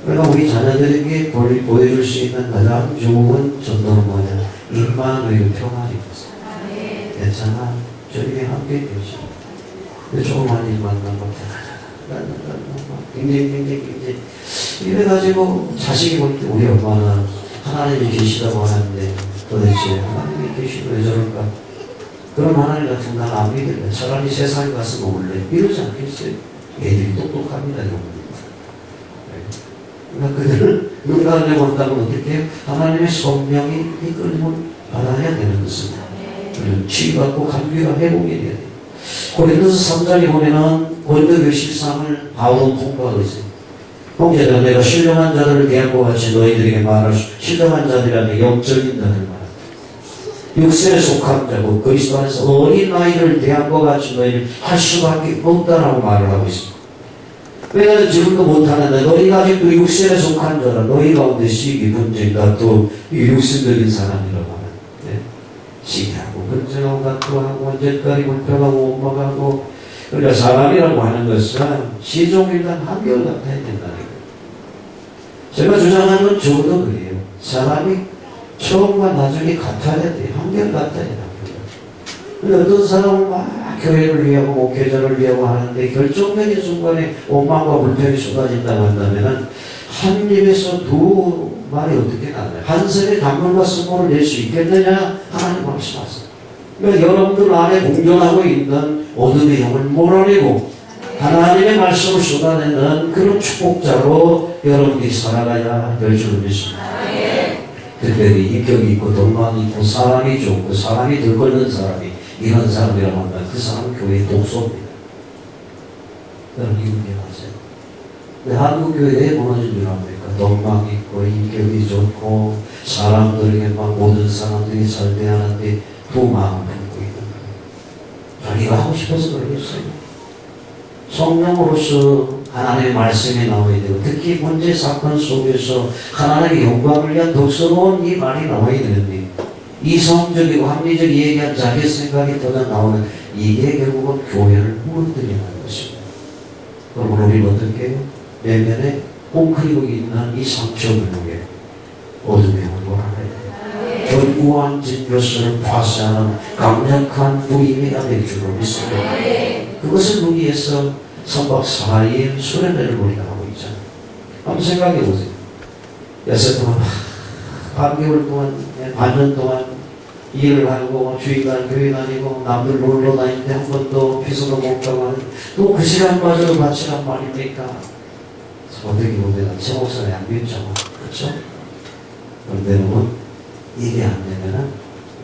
그러니까 우리 자녀들에게 보여줄 수 있는 가장 좋은 전도는 뭐냐? 일만의 평안입니다. 괜찮아. 주님이 함께 계시고 조그만 일만 나고 굉장히 이래가지고 자식이 볼 때 우리 엄마는 하나님이 계시다고 하는데 도대체 하나님이 계시고 왜 저럴까? 그럼 하나님 같은 난 안 믿을래. 차라리 세상에 가서 먹을래. 이러지 않겠어요? 애들이 똑똑합니다. 그러니까 그들을 누가 하려고 한다면 어떻게 해요? 하나님의 성령이 이끌림을 받아야 되는 것입니다. 치유받고 감기가 회복이 돼야 돼요. 고린도서 3장에 보면은 고린도 실상을 바울은 통과하고 있어요. 형제들아 내가 신령한 자들을 대한 것 같이 너희들에게 말할 수, 신령한 자들이라는 영적인 자들 말합니다. 육세에 속한 자고 그리스도 안에서 어린 아이를 대한 것 같이 너희를 할 수밖에 없다라고 말을 하고 있습니다. 왜냐하면 지금도 못하는데 너희가 아직도 육세에 속한 자라. 너희 가운데 시기, 분쟁, 다투, 육신적인 사람이라고 하면 시기하고 분쟁하고 다투하고 언제까지 불평하고 원망하고. 그러니까 사람이라고 하는 것은 시종일관 한결같아야 된다는 거예요. 제가 주장하는 건 저도 그래요. 사람이 처음과 나중에 같아야 돼요. 한결같아야 됩니다. 근데 어떤 사람은 막 교회를 위하고 목회자를 위하고 하는데 결정적인 순간에 원망과 불평이 쏟아진다고 한다면 한 입에서 두 말이 어떻게 나나요? 한 손에 단물과 선물을 낼 수 있겠느냐? 하나님 말씀하세요. 그러니까 여러분들 안에 공존하고 있는 어둠의 영을 몰아내고 하나님의 말씀을 쏟아내는 그런 축복자로 여러분들이 살아가야 될 줄 믿습니다. 특별히 인격이 있고 덕망이 있고 사람이 좋고 사람이 들끓는 사람이 이런 사람이라고 한다면 그 사람은 교회의 독소입니다. 여러분 기억하세요. 근데 한국 교회에 왜 무너진 줄 압니까? 덕망이 있고 인격이 좋고 사람들에게 막 모든 사람들이 잘 대하는데 두 마음을 품고 있는 거예요. 자기가 하고 싶어서 그러겠어요. 성령으로서 하나님의 말씀이 나와야 되고 특히 문제 사건 속에서 하나님의 영광을 위한 덕스러운 이 말이 나와야 되는데 이성적이고 합리적 얘기한 자기 생각이 더 나오는 이게 결국은 교회를 무너뜨리는 것입니다. 그럼 우리는 어떻게 해요? 내면에 꽁크리고 있는 이 상처근육에 어둠의 얼굴을 알아야 돼요. 견고한 진교수를 파쇄하는 강력한 부임이가 될 줄로 믿습니다. 그것을 위해서 3박 4일 수련회를 우리가 하고 있잖아요. 한번 생각해 보세요. 6달 동안, 반개월 동안, 반년 동안 일을 하고 주일날 교회 다니고 남들 놀러 다니는데 한 번도 피서도 못 가고 또 그 시간마저도 바치란 말입니까? 어떻게 보면 제 목사가 양비했잖아. 그렇죠? 그런데 이게 안 되면은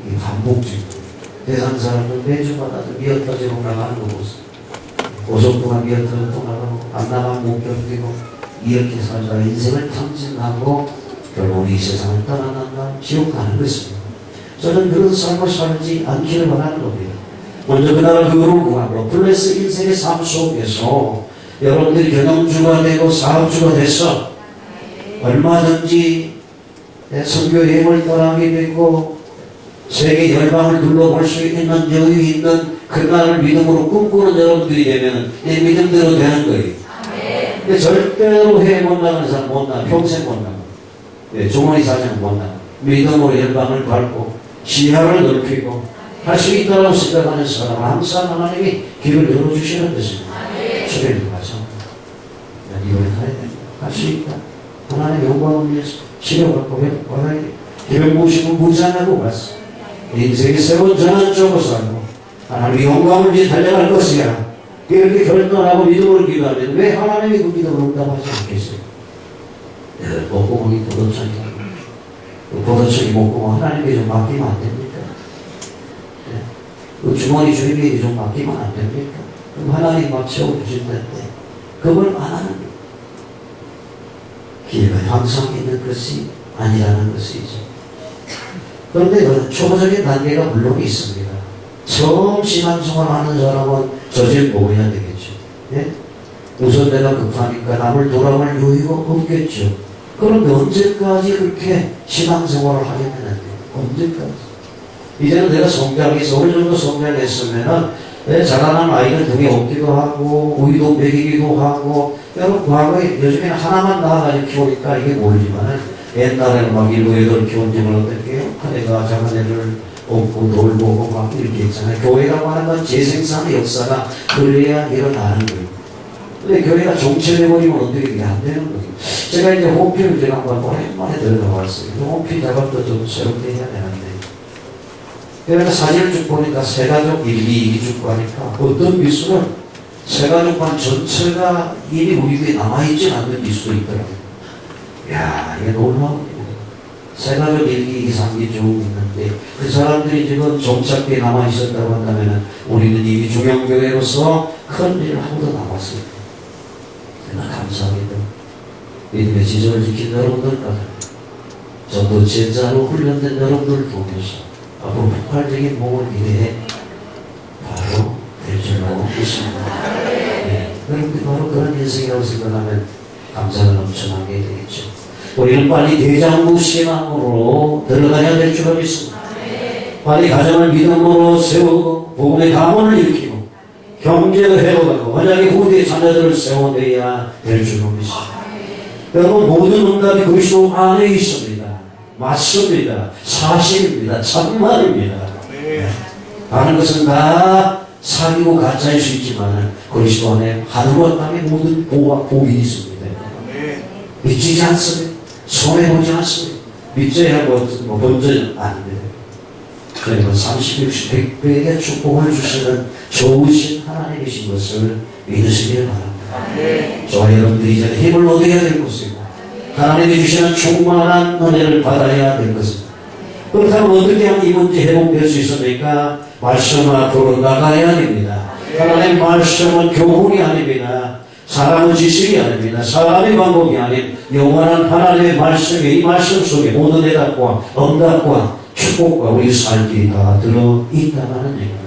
이게 반복적이고 대상 사람들 매주마다 미어터지로 나가는 거 보세요. 5년 동안 미어터지로 또 나가고 안 나가면 못 견디고 이렇게 살다가 인생을 탕진하고 결국 이 세상을 떠나난다 지옥 가는 것입니다. 저는 그런 삶을 살지 않기를 바라는 겁니다. 먼저 그나라 그거를 구하고 플러스 인생의 삶 속에서 여러분들이 경영주가 되고 사업주가 돼서 얼마든지 선교 여행을 떠나게 되고 세계 열방을 둘러볼 수 있는 여유 있는 그날을 믿음으로 꿈꾸는 여러분들이 되면 내 믿음대로 되는 거예요. 근데 절대로 해외 못 나가는 사람 못 나가. 평생 못 나가. 종원이 사장은 못 나가. 믿음으로 열방을 밟고 시야를 넓히고 할 수 있다고 생각하는 사람은 항상 하나님이 길을 열어주시는 것입니다. 주변에도 마찬가지입니다. 이걸 해야 됩니다. 할 수 있다. 하나님의 영광을 위해서 치료받고 회복받아야 돼. 기를 모시고 무장하고 갔어. 인생의 새로운 전환적으로 살고 하나님의 영광을 위해 달려갈 것이야. 이렇게 결단하고 믿음으로 기도하면 왜 하나님이 그 믿음을 응답하지 않겠어요? 목구멍이 도덕성이다. 도덕성이 목구멍 하나님께 좀 맡기면 안 됩니까? 그 주머니 주인에게 좀 맡기면 안 됩니까? 그럼 하나님 막 채워주신다는데 그걸 안 하는 거예요. 기회가 항상 있는 것이 아니라는 것이죠. 그런데 그 초보적인 단계가 물론 있습니다. 처음 신앙생활 하는 사람은 저질 먹어야 되겠죠. 예? 우선 내가 급하니까 남을 돌아갈 여유가 없겠죠. 그런데 언제까지 그렇게 신앙생활을 하게 되는데 언제까지? 이제는 내가 성장해서 어느 정도 성장했으면은 자라난 아이를 등에 업기도 하고 우유도 먹이기도 하고 여러분 과거에 요즘에는 하나만 낳아가지고 키우니까 이게 모르지만은 옛날에는 막 7, 8 키운 적을 어떻게 해요? 애가 작은 애를 업고 돌보고 막 이렇게 있잖아요. 교회라고 하는 건 재생산의 역사가 그래야 일어나는 거예요. 근데 교회가 정체해버리면 어떻게 그게 안 되는 거예요. 제가 이제 홈피를 제가 한번 오랜만에 들어가 봤어요. 홈피 작업도 좀 새롭게 해야 되는데 그러니까 사진을 쭉 보니까 세가족 1, 2, 2쭉 가니까 어떤 미수는 세가족만 전체가 이미 우리 교회에 남아있지 않는 미수도 있더라고요. 이야, 이게 놀라운 일이에요. 세가족 1, 2, 2, 3기 쭉 있는데 그 사람들이 지금 정착기에 남아있었다고 한다면 우리는 이미 중형교회로서 큰 일을 하고도 남았습니다. 정말 감사합니다. 믿음의 지점을 지킨 여러분들까지 저도 제자로 훈련된 여러분들을 통해서 앞으로 폭발적인 목을 기대해 바로 될 줄로 믿습니다. 네. 여러분들이 바로 그런 인생이라고 생각하면 감사가 넘쳐나게 되겠죠. 우리는 빨리 대장부 신앙으로 들어가야 될 줄로 믿습니다. 빨리 가정을 믿음으로 세우고 복음의 가문을 일으키고 경제를 회복하고 만약에 후대의 자녀들을 세워내야 될 줄로 믿습니다. 여러분 모든 응답이 그리스도 안에 있습니다. 맞습니다. 사실입니다. 참말입니다. 다른 것은 다 사기고 가짜일 수 있지만 그리스도 안에 하늘과 땅의 모든 복이 있습니다. 믿지 않습니다. 손해보지 않습니다. 믿져야 번전 아닙니다. 그러니까 30, 60, 100배의 축복을 주시는 좋으신 하나님이신 것을 믿으시길 바랍니다. 저와 여러분들이 이제 힘을 얻어야 될 것입니다. 하나님이 주시는 충만한 은혜를 받아야 될 것입니다. 그렇다면 어떻게 하면 이 문제 회복될 수 있습니까? 말씀을 앞으로 나가야 됩니다. 하나님 말씀은 교훈이 아닙니다. 사람의 지식이 아닙니다. 사람의 방법이 아닌 영원한 하나님의 말씀이 이 말씀 속에 모든 대답과 응답과 축복과 우리 삶이 다 들어있다는 얘기입니다.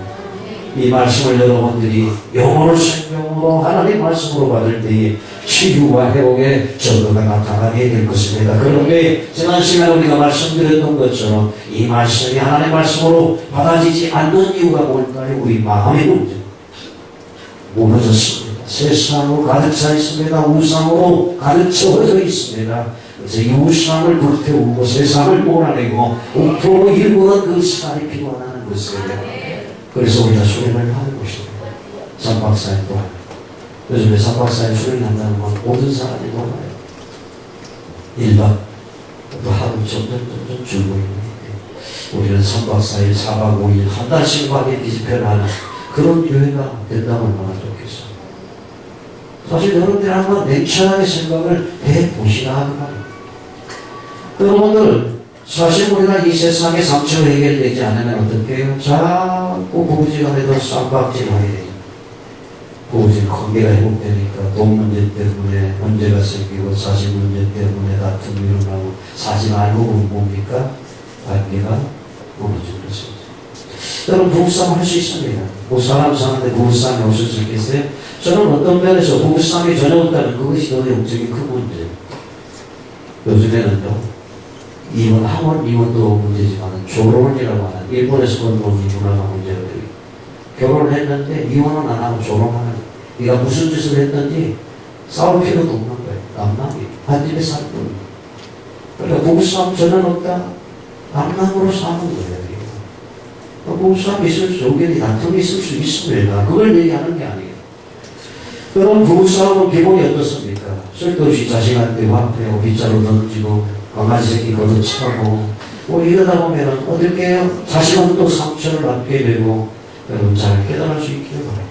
이 말씀을 여러분들이 영혼을 생명으로 하나님 말씀으로 받을 때에 치유와 회복의 전도가 나타나게 될 것입니다. 그런데 지난 시간에 우리가 말씀드렸던 것처럼 이 말씀이 하나님 말씀으로 받아지지 않는 이유가 뭘까요? 우리 마음의 문제. 무너졌습니다. 세상으로 가득 차 있습니다. 우상으로 가득 채워져 있습니다. 그래서 이 우상을 불태우고 세상을 몰아내고 옥토로 일구는 그 시간이 필요하다는 것이에요. 그래서 우리가 수련을 하는 것입니다. 삼박사에 또한 요즘에 삼박사에 수련한다는 건 모든 사람이 놀아요. 1박 또 하루 점점 줄고 있는데 우리는 3박 4일, 4박 5일 한 달씩 가게 뒤집혀나는 그런 교회가 된다면 얼마나 좋겠어. 사실 여러분들이 한번 냉철하게 생각을 해보시라 하는 말입니다. 여러분들 사실 우리가 이 세상의 상처가 해결되지 않으면 어떻게 해요? 자꾸 부부지간에도 쌈박질 하게 되죠. 부부질 관계가 회복되니까 돈 문제 때문에 문제가 생기고 사실 문제 때문에 다툼이 일어나고 사실 알고 보면 뭡니까? 관계가 무너지는 것입니다. 여러분 부부싸움 할 수 있습니다. 뭐 사람 사는데 부부싸움이 없을 수 있겠어요? 저는 어떤 면에서 부부싸움이 전혀 없다면 그것이 더 영적인 큰 문제예요. 요즘에는요 이혼, 학원 이혼도 문제지만 조론이라고 하는 일본에서 건너온 이 문화가 문제거든요. 결혼을 했는데 이혼은 안 하고 조론하는 네가 무슨 짓을 했든지 싸울 필요도 없는 거예요. 남남이 한 집에 사는 거예요. 그러니까 부부싸움 전혀 없다. 남남으로 사는 거예요. 부부싸움이 있을 수, 의견이 다툼이 있을 수 있습니다. 그걸 얘기하는 게 아니에요. 그럼 부부싸움은 기본이 어떻습니까? 쓸데없이 자식한테 화폐하고 빗자루 던지고 강아지 새끼 걷어치고 뭐 이러다 보면은 어떻게 해요? 자식은 또 상처를 받게 되고 여러분 잘 깨달을 수 있기를 바랍니다.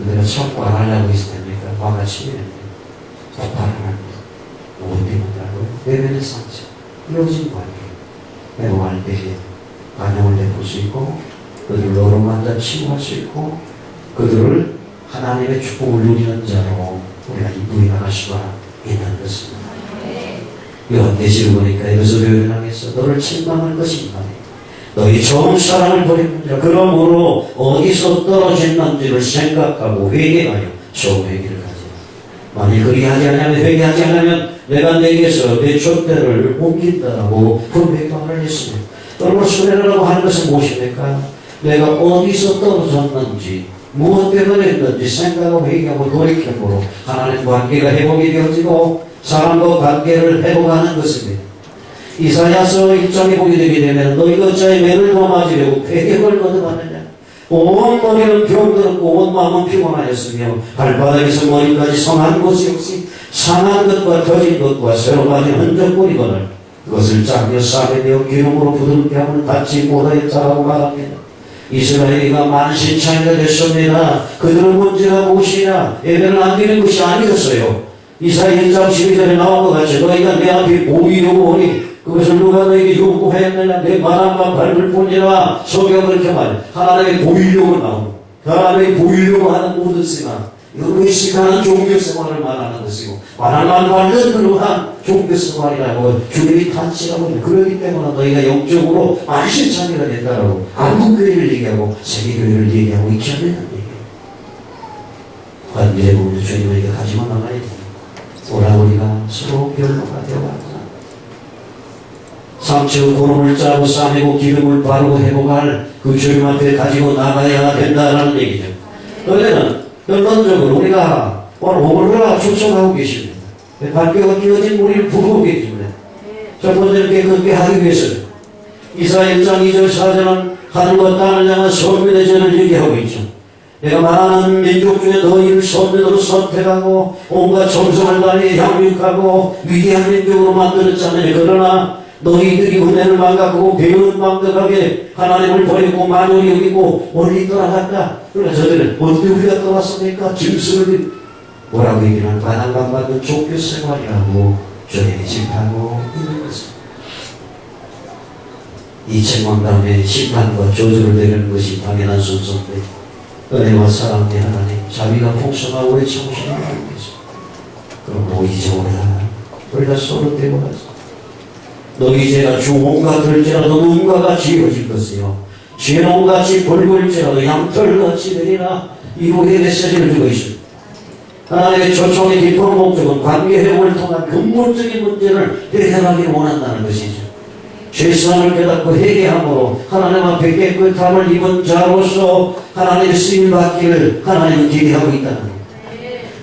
내가 참고 안 하려고 있을 때니까 화가 치면 폭발을 합니다. 뭐 때문이라고요? 내면의 상처, 이어진 관계, 회복할 때에 반영을 내볼 수 있고 그들을 어루만져 치유할 수 있고 그들을 하나님의 축복을 누리는 자로 우리가 이끌어 나갈 수가 있는 것입니다. 요한계시를 보니까 여기서 교회당에서 너를 책망할 것인가 너희 좋은 사랑을 버리는지라 그러므로 어디서 떨어졌는지를 생각하고 회개하여 좋은 회개를 가지라. 만일 그리하지 않으면 회개하지 않으면 내가 내게서 내 촛대를 옮긴다고 분명히 했습니다. 여러분 수련하라고 하는 것은 무엇입니까? 내가 어디서 떨어졌는지 무엇 때문에 했는지 생각하고 회개하고 돌이켜보로 하나님 관계가 회복이 되어지고 사람과 관계를 회복하는 것입니다. 이사야서 1장에 보게 되게 되면 너희가 어찌하여 매를 도마지려고 폐격을 거듭하느냐. 온 머리는 병들었고 온 마음은 피곤하였으며 발바닥에서 머리까지 성한 것이 없이 상한 것과 터진 것과 새로 맞은 흔적거리거늘 그것을 짝여 싸게 되어 기름으로 부드럽게 하면 닿지 못하였다라고 말합니다. 이스라엘이가 만신창이가 됐습니다. 그들은 문제가 무엇이냐? 예배를 안 드리는 것이 아니었어요. 이사야 1장 12절에 나온 것 같이 너희가 내 앞에 보이려고 하니 그것을 누가 너에게 요구하였느냐? 내 바람과 밟을 뿐이라 성경은 그렇게 말해. 하나님이 보이려고 나오고 하나님이 보이려고 하는 모든 생활 이건 의식하는 종교생활을 말하는 것이고 말하는 말은 그러한 종교생활이라고 주님이 탄식하고 있는 그렇기 때문에 너희가 영적으로 만신창이가 된다라고 한국교회를 얘기하고 세계교회를 얘기하고 있지 않느냐 얘기해요. 관계에 보면 주님에게 가지고 나가야 됩니다. 오라 우리가 서로 별로가 되어가자. 상처 고름을 짜고 싸매고 기름을 바르고 회복할 그 주님 앞에 가지고 나가야 된다라는 얘기죠. 그러면 결론적으로 우리가 오늘 오늘과 초청하고 계십니다. 관계가 끼어진 우리를 부르고 계십니다. 첫 번째는 깨끗게 하기 위해서 이사야 1장 2절 4절은 하늘과 땅을 향한 선민의 죄를 얘기하고 있죠. 내가 말하는 민족 중에 너희를 선민으로 선택하고 온갖 정성을 다해 양육하고 위대한 민족으로 만들었잖아요. 그러나 너희들이 은혜를 망각하고 배우는 망각하게 하나님을 버리고 만연히 여기고 멀리 떠나갔다. 그러나 저들은 언제 우리가 떠났습니까? 짐승을 뭐라고 얘기하는 바람감 받는 종교 생활이라고 죄집하고 있는 것입니다. 이 책망 다음에 심판과 저주를 내리는 것이 당연한 순서인데 은혜와 사랑의 하나님 자비가 풍성하고 우리 정신을 알고 계십니다. 그럼 너희 죄오라 우리가 서로 대화하자. 너희 죄가 주홍과 들지라도 눈과 같이 이어질 것이요 죄롱같이 붉을지라도 양털같이 되리라. 이후에 메시지를 주고 있습니다. 하나님의 초청의 깊은 목적은 관계 회복을 통한 근본적인 문제를 해결하기 원한다는 것이죠. 죄성을 깨닫고 회개함으로 하나님 앞에 깨끗함을 입은 자로서 하나님의 쓰임 받기를 하나님은 기대하고 있다는 겁니다.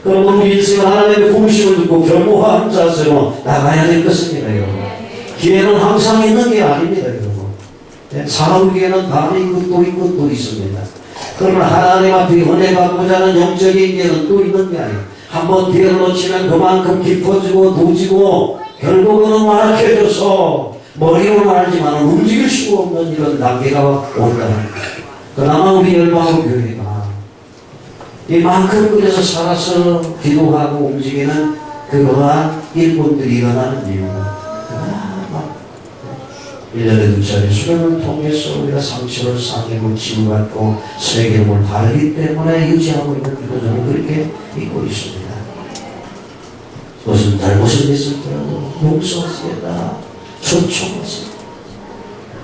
그러면 우리 인생은 하나님의 부르심을 듣고 겸허한 자세로 나가야 될 것입니다. 여러분. 기회는 항상 있는 게 아닙니다. 여러분. 사람에게는 밤이 있고 또 있고 또 있습니다. 그러나 하나님 앞에 은혜 받고자 하는 영적인 기회는 또 있는 게 아니에요. 한번 기회를 놓치면 그만큼 깊어지고 노지고 결국은 완악해져서 머리로만 알지만 움직일 수가 없는 이런 단계가 온다는 거예요. 그나마 우리 열방의 교회가 이만큼 그래서 살아서 기도하고 움직이는 그러한 일꾼들이 일어나는 이유가 1년에 2차례 수련을 통해서 우리가 상처를 상임을 치유받고 세계를 달기 때문에 유지하고 있는 이거 저는 그렇게 믿고 있습니다. 무슨 잘못을 했을때라도 용서하시겠다. 초청하시겠다.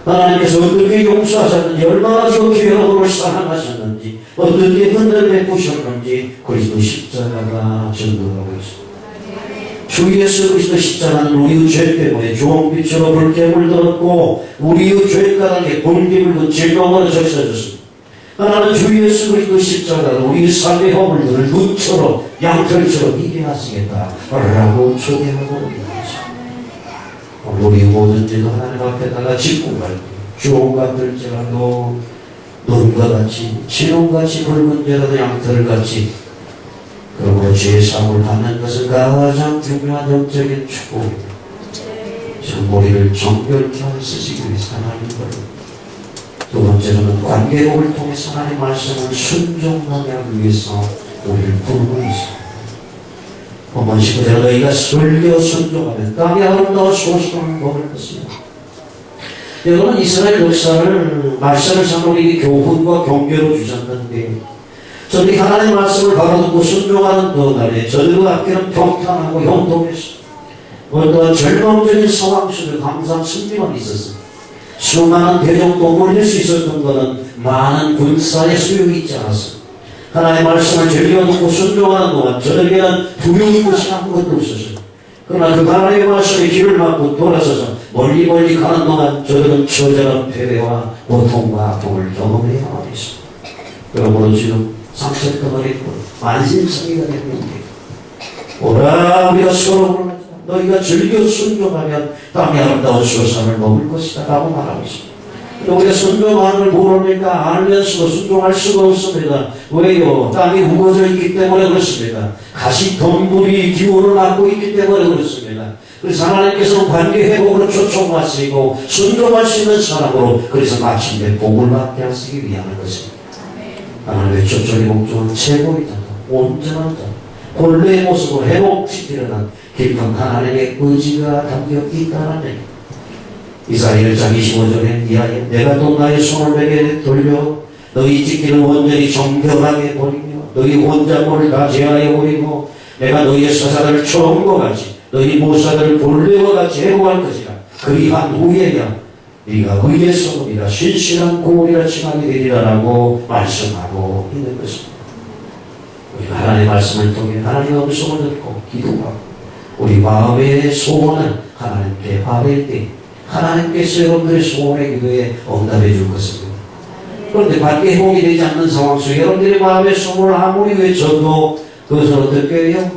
하나님께서 어떻게 용서하셨는지 얼마나 저 기회로 사랑하셨는지 어떻게 은혜를 베푸셨는지 그리스도 십자가가 증거하고 있습니다. 주 예수 그리스도 십자가는 우리의 죄 때문에 주홍빛으로 붉게 물들었고 우리의 죄가락에 붉게 물든 질병으로 적셔졌습니다. 하나는 주 예수 그리스도 십자가를 우리의 삶의 허물들을 눈처럼 양털처럼 이게 하시겠다 라고 초대하고 있는 것입니다. 우리 모든 죄도 하나님 앞에다가 짚고 갈때 주홍과 들지라도 눈과 같이 진홍같이 붉은 죄라도 양털같이 그러므로 죄의 사함을 받는 것은 가장 중요한 영적인 축복입니다. 머리를 정결케 쓰시기 위해서 하나님 걸. 두 번째로는 관계복을 통해서 하나님 말씀을 순종하기 위해서 우리를 부르고 있습니다. 본문 19절 너희가 설교 순종하면 땅이 아름다워 소식을 먹을 것입니다. 여러분 이스라엘 역사를 말씀을 참 우리 교훈과 경계로 주셨는데 저들이 하나님의 말씀을 바로 듣고 순종하는 그날에 저들과 함께는 평탄하고 형통했습니다. 어떠한 절망적인 상황 속에 항상 승리만 있었습니다. 수많은 대적도 몰릴 수 있었던 것은 많은 군사의 수용이 있지 않았습니다. 하나님의 말씀을 즐겨 듣고 순종하는 동안 저들에게는 두려운 것이 아무것도 없었습니다. 그러나 그 하나님의 말씀에 길을 막고 돌아서서 멀리 가는 동안 저들은 처절한 패배와 고통과 아픔을 경험해야만 했습니다. 그러므로 지금 상처덩어리 있고 만신성이가 되는 게 오라 우리가 서로 불러자 너희가 즐겨 순종하면 땅이 아름다운 수산을 먹을 것이다 라고 말하고 있습니다. 우리가 순종하는 걸 모릅니까? 알면서도 순종할 수가 없습니다. 왜요? 땅이 무거워져 있기 때문에 그렇습니다. 가시덤불이 기운을 맡고 있기 때문에 그렇습니다. 그래서 하나님께서는 관계 회복으로 초청하시고 순종할 수 있는 사람으로 그래서 마침내 복을 받게 하시기 위한 것입니다. 하나님의 초청의 목적은 최고이다. 온전한 자, 본래의 모습을 회복시키려는 깊은 하나님의 의지가 담겨 있다는 얘기. 이사야 1장 25절에 이하여 내가 또 나의 손을 내게 돌려 너희 짓기를 온전히 정결하게 버리며 너희 혼자물을 다 제하여 버리고 내가 너희의 사사들을 처음과 같이 너희 모사들을 본래와 같이 회복할 것이라. 그리한 후에야 네가 의의 소금이라 신실한 고울이라 칭하게 되리라라고 말씀하고 있는 것입니다. 우리가 하나님의 말씀을 통해 하나님의 음성을 듣고 기도하고 우리 마음의 소원을 하나님께 아뢰일 때 하나님께서 여러분들의 소원의 기도에 응답해 줄 것입니다. 그런데 밖에 회복이 되지 않는 상황 속에 여러분들의 마음의 소원을 아무리 외쳐도 그것은 어떻게 해요?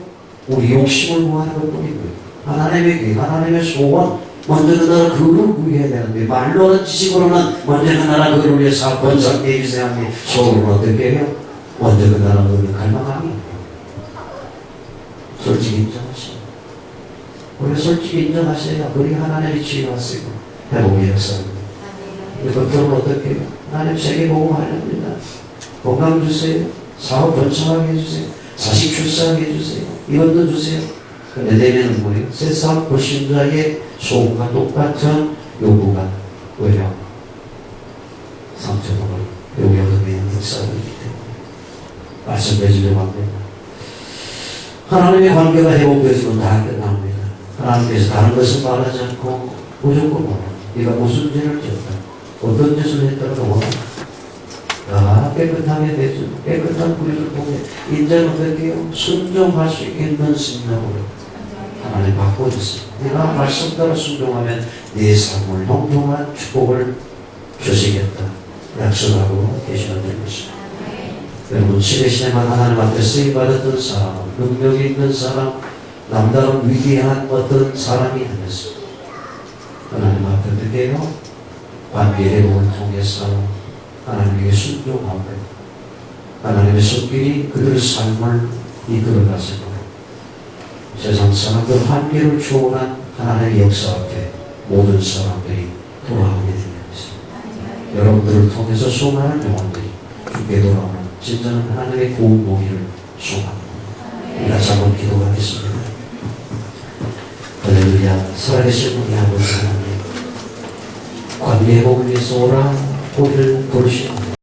우리 욕심을 구하는 것 뿐이고요. 하나님의 기, 하나님의 소원 먼저 그 나라 그를 구해야 되는데 말로는 지식으로는 먼저 그 나라 그를 위해서 번성해 해주세요 하니 속으로는 어떻게 해요? 먼저 그 나라 그를 갈망하니 솔직히 인정하시고 우리 솔직히 인정하셔야 우리 하나님이 치유하시고 회복의 역사입니다. 겉으로는 어떻게 해요? 하나님 세계 보호하렵니다. 건강 주세요. 사업 번창하게 해주세요. 자식 출산하게 해주세요. 이것도 주세요. 근데 내면은 뭐예요? 세상 불신자의 소원과 똑같은 요구가 왜요? 상처를 여기 어둠에 있는 역사이기 때문에 말씀해 주려고 합니다. 하나님의 관계가 회복되어지면 다 끝납니다. 하나님께서 다른 것을 말하지 않고 무조건 뭐라 네가 무슨 죄를 지었다 어떤 짓을 했다고 뭐라 다 깨끗하게 되죠. 깨끗한 우리를 보게 이제는 어떻게요? 순종할 수 있는 심령으로 하나님 바꿔주세요. 네가 말씀 따라 순종하면 네 삶을 형통한 축복을 주시겠다 약속하고 계시는 것입니다. 여러분 시대 시대마다 하나님 앞에 쓰임받았던 사람, 능력이 있는 사람, 남다른 위대한 어떤 사람이 아니었습니다. 하나님 앞에 어떻게요? 관계 회복을 통해서 하나님에게 순종하고 하나님의 손길이 그들의 삶을 이끌어가시고 세상 사람들 한계를 초월한 하나님의 역사 앞에 모든 사람들이 돌아오게 되는 것입니다. 여러분들을 통해서 수많은 영혼들이 주께 돌아오는 진정한 하나님의 구원 보기를 소망합니다. 다시 한번 기도하겠습니다. 할렐루야. 살아계신 우리 아버지 하나님 관계 회복을 위해서 오라 우리를 부르시옵니다.